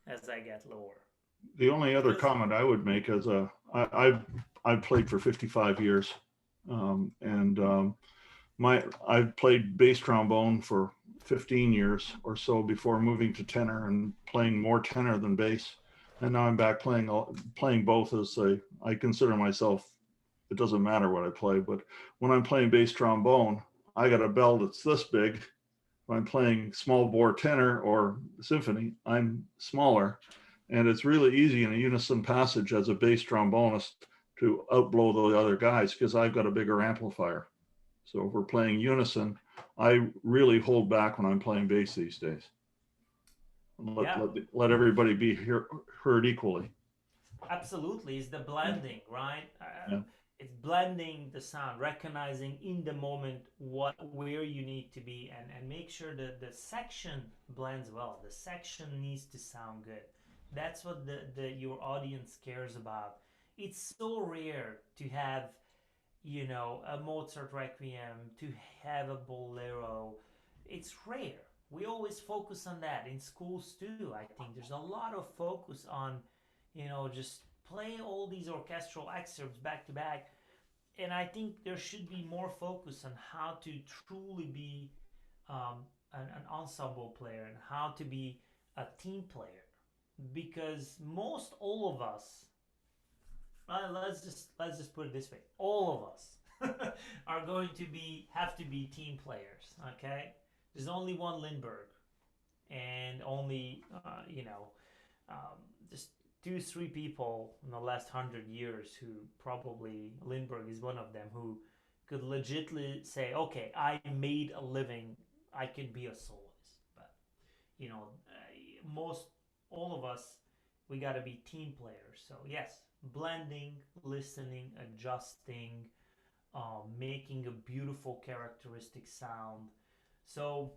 as I get lower. The only other comment I would make is I've played for 55 years, and I've played bass trombone for 15 years or so before moving to tenor and playing more tenor than bass, and now I'm back playing both. I consider myself, it doesn't matter what I play, but when I'm playing bass trombone, I got a bell that's this big. If I'm playing small bore tenor or symphony, I'm smaller. And it's really easy in a unison passage as a bass trombonist to outblow the other guys because I've got a bigger amplifier. So if we're playing unison, I really hold back when I'm playing bass these days. Let everybody be heard equally. Absolutely. It's the blending, right? Yeah. It's blending the sound, recognizing in the moment where you need to be, and make sure that the section blends well. The section needs to sound good. That's what your audience cares about. It's so rare to have, a Mozart Requiem, to have a bolero. It's rare. We always focus on that in schools too. I think there's a lot of focus on, just play all these orchestral excerpts back to back. And I think there should be more focus on how to truly be an ensemble player, and how to be a team player, because most all of us, let's just put it this way, all of us are going to have to be team players. Okay, there's only one Lindbergh, and only just 2-3 people in the last 100 years who, probably Lindbergh is one of them, who could legitimately say, okay, I made a living, I can be a soloist. But most all of us, we got to be team players. So yes, blending, listening, adjusting, making a beautiful characteristic sound. So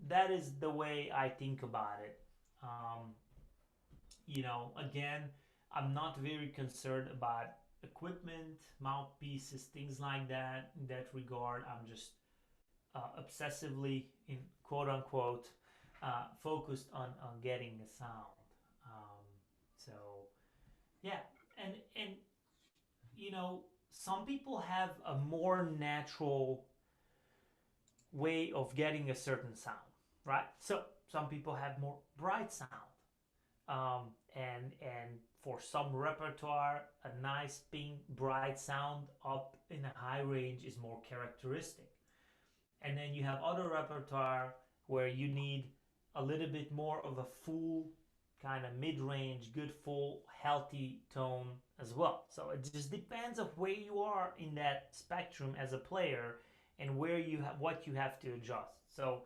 that is the way I think about it. Again, I'm not very concerned about equipment, mouthpieces, things like that. In that regard, I'm just obsessively, in quote unquote, focused on getting the sound. So, yeah. and some people have a more natural way of getting a certain sound, right? So some people have more bright sound, and for some repertoire, a nice pink bright sound up in a high range is more characteristic. And then you have other repertoire where you need a little bit more of a full kind of mid-range, good full healthy tone as well. So it just depends of where you are in that spectrum as a player and where you have what you have to adjust. So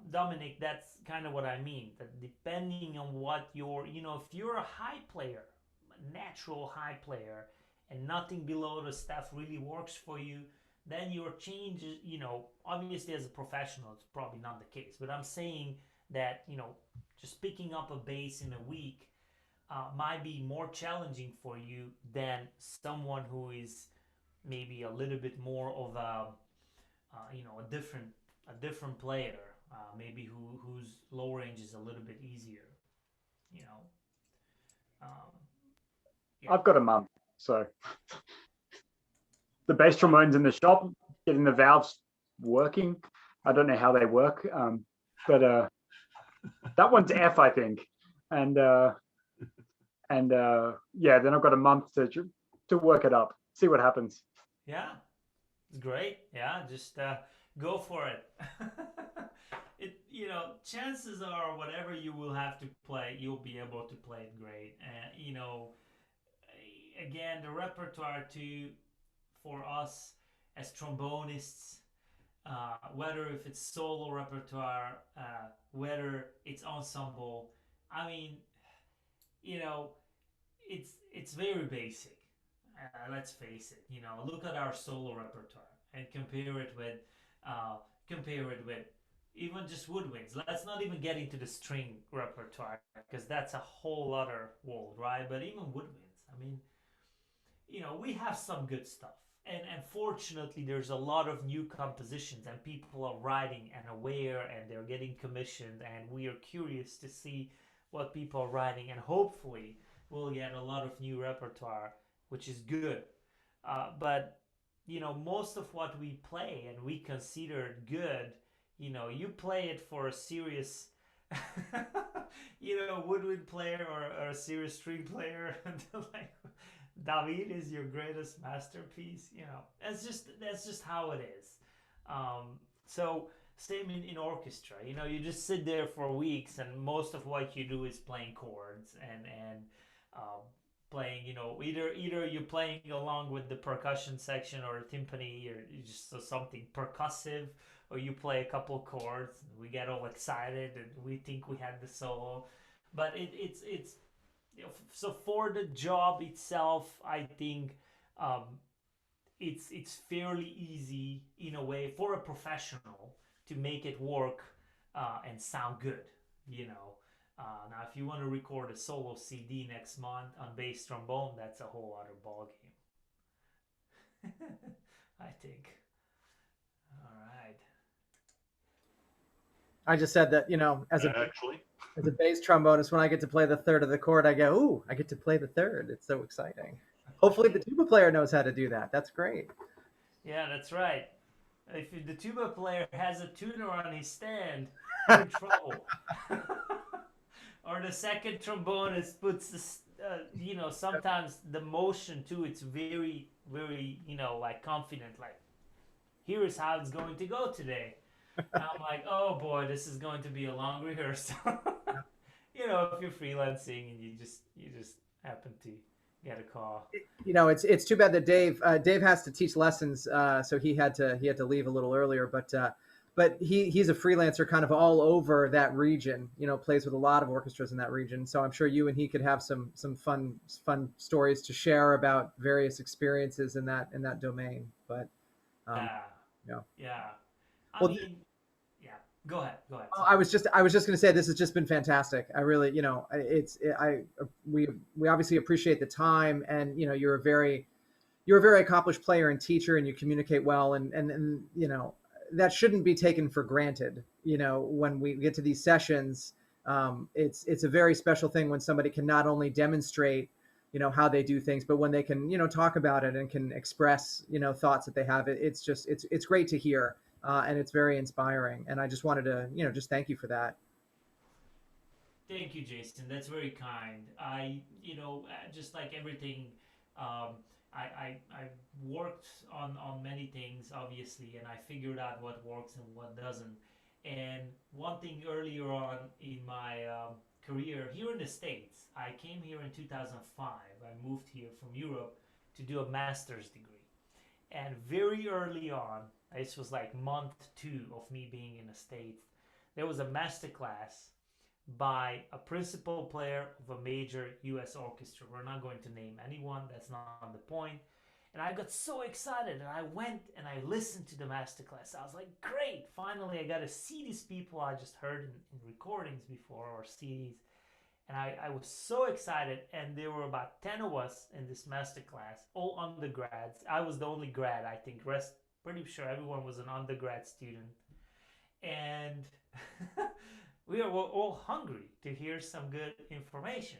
Dominic, that's kind of what I mean, that depending on what if you're a high player, a natural high player, and nothing below the staff really works for you, then your changes, obviously as a professional, it's probably not the case, but I'm saying that, just picking up a bass in a week might be more challenging for you than someone who is maybe a little bit more of a different player, maybe whose low range is a little bit easier, yeah. I've got a mum, so the bass trombones in the shop, getting the valves working. I don't know how they work, but that one's F, I think, and yeah, then I've got a month to work it up, see what happens. Yeah, it's great. Yeah, just go for it. Chances are whatever you will have to play, you'll be able to play it great. And again, the repertoire too for us as trombonists, whether if it's solo repertoire, whether it's ensemble, I mean, it's very basic. Let's face it. Look at our solo repertoire and compare it with even just woodwinds. Let's not even get into the string repertoire because that's a whole other world, right? But even woodwinds, I mean, we have some good stuff. And fortunately, there's a lot of new compositions and people are writing and aware and they're getting commissioned, and we are curious to see what people are writing, and hopefully we'll get a lot of new repertoire, which is good. But most of what we play and we consider good, you play it for a serious woodwind player or a serious string player like David is your greatest masterpiece. That's just how it is. So same in orchestra. You just sit there for weeks, and most of what you do is playing chords and playing. Either you're playing along with the percussion section or timpani, or just something percussive, or you play a couple chords. And we get all excited and we think we had the solo, but it's. So for the job itself, I think it's fairly easy in a way for a professional to make it work and sound good. Now if you want to record a solo CD next month on bass trombone, that's a whole other ball game. I think. All right. I just said that, as a bass trombonist, when I get to play the third of the chord, I go, ooh, I get to play the third. It's so exciting. Hopefully the tuba player knows how to do that. That's great. Yeah, that's right. If the tuba player has a tuner on his stand, you're in trouble. Or the second trombonist puts this, sometimes the motion too, it's very, very, like confident, like, here is how it's going to go today. I'm like, oh boy, this is going to be a long rehearsal. If you're freelancing and you just happen to get a call. It's too bad that Dave has to teach lessons, so he had to leave a little earlier. But he's a freelancer, kind of all over that region. Plays with a lot of orchestras in that region. So I'm sure you and he could have some fun stories to share about various experiences in that domain. But yeah. Well, Go ahead. I was just going to say, this has just been fantastic. I really, we obviously appreciate the time, and you're a very accomplished player and teacher, and you communicate well, and that shouldn't be taken for granted. When we get to these sessions, it's a very special thing when somebody can not only demonstrate how they do things, but when they can, talk about it and can express, thoughts that they have, it's great to hear. And it's very inspiring. And I just wanted to, just thank you for that. Thank you, Jason. That's very kind. Just like everything, I worked on many things, obviously, and I figured out what works and what doesn't. And one thing earlier on in my career here in the States, I came here in 2005. I moved here from Europe to do a master's degree. And very early on, this was like month 2 of me being in the States, there was a master class by a principal player of a major US orchestra. We're not going to name anyone, that's not the point. And I got so excited, and I went and I listened to the masterclass. I was like, great, finally I got to see these people I just heard in recordings before, or CDs. And I was so excited, and there were about 10 of us in this masterclass, all undergrads. I was the only grad, I think. Rest, pretty sure everyone was an undergrad student. And we were all hungry to hear some good information.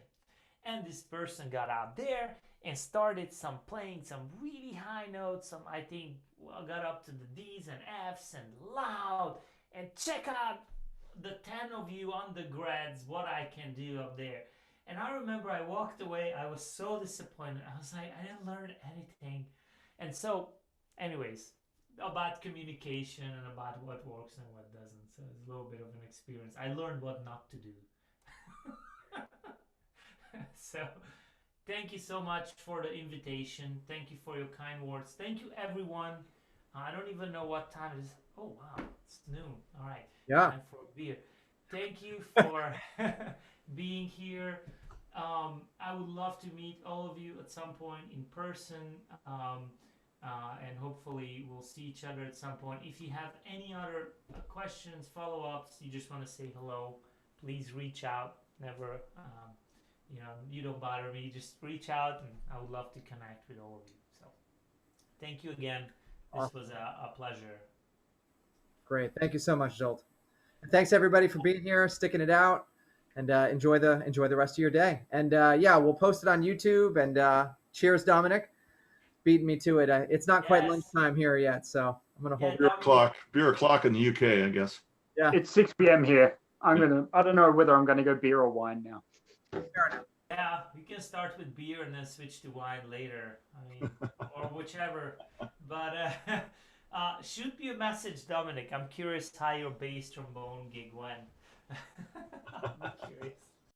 And this person got out there and started playing some really high notes. I think got up to the D's and F's and loud. And check out the 10 of you undergrads, what I can do up there. And I remember I walked away. I was so disappointed. I was like, I didn't learn anything. And so, anyways, about communication and about what works and what doesn't. So it's a little bit of an experience. I learned what not to do. So thank you so much for the invitation. Thank you for your kind words. Thank you, everyone. I don't even know what time it is. Oh, wow. It's noon. All right. Yeah. Time for a beer. Thank you for being here. I would love to meet all of you at some point in person. And hopefully we'll see each other at some point. If you have any other questions, follow-ups, you just want to say hello, please reach out. Never, you don't bother me. Just reach out, and I would love to connect with all of you. So thank you again. This was a pleasure. Great. Thank you so much, Zsolt. And thanks everybody for being here, sticking it out, and enjoy the rest of your day. And yeah, we'll post it on YouTube. And cheers, Dominic. Beating me to it. It's not quite lunchtime here yet, so I'm gonna hold beer o'clock in the UK, I guess. Yeah, it's 6 p.m. here. I don't know whether I'm gonna go beer or wine now. fair enough. Yeah, we can start with beer and then switch to wine later. I mean, or whichever. But shoot me a message, Dominic. I'm curious how your bass trombone gig went. I'm curious.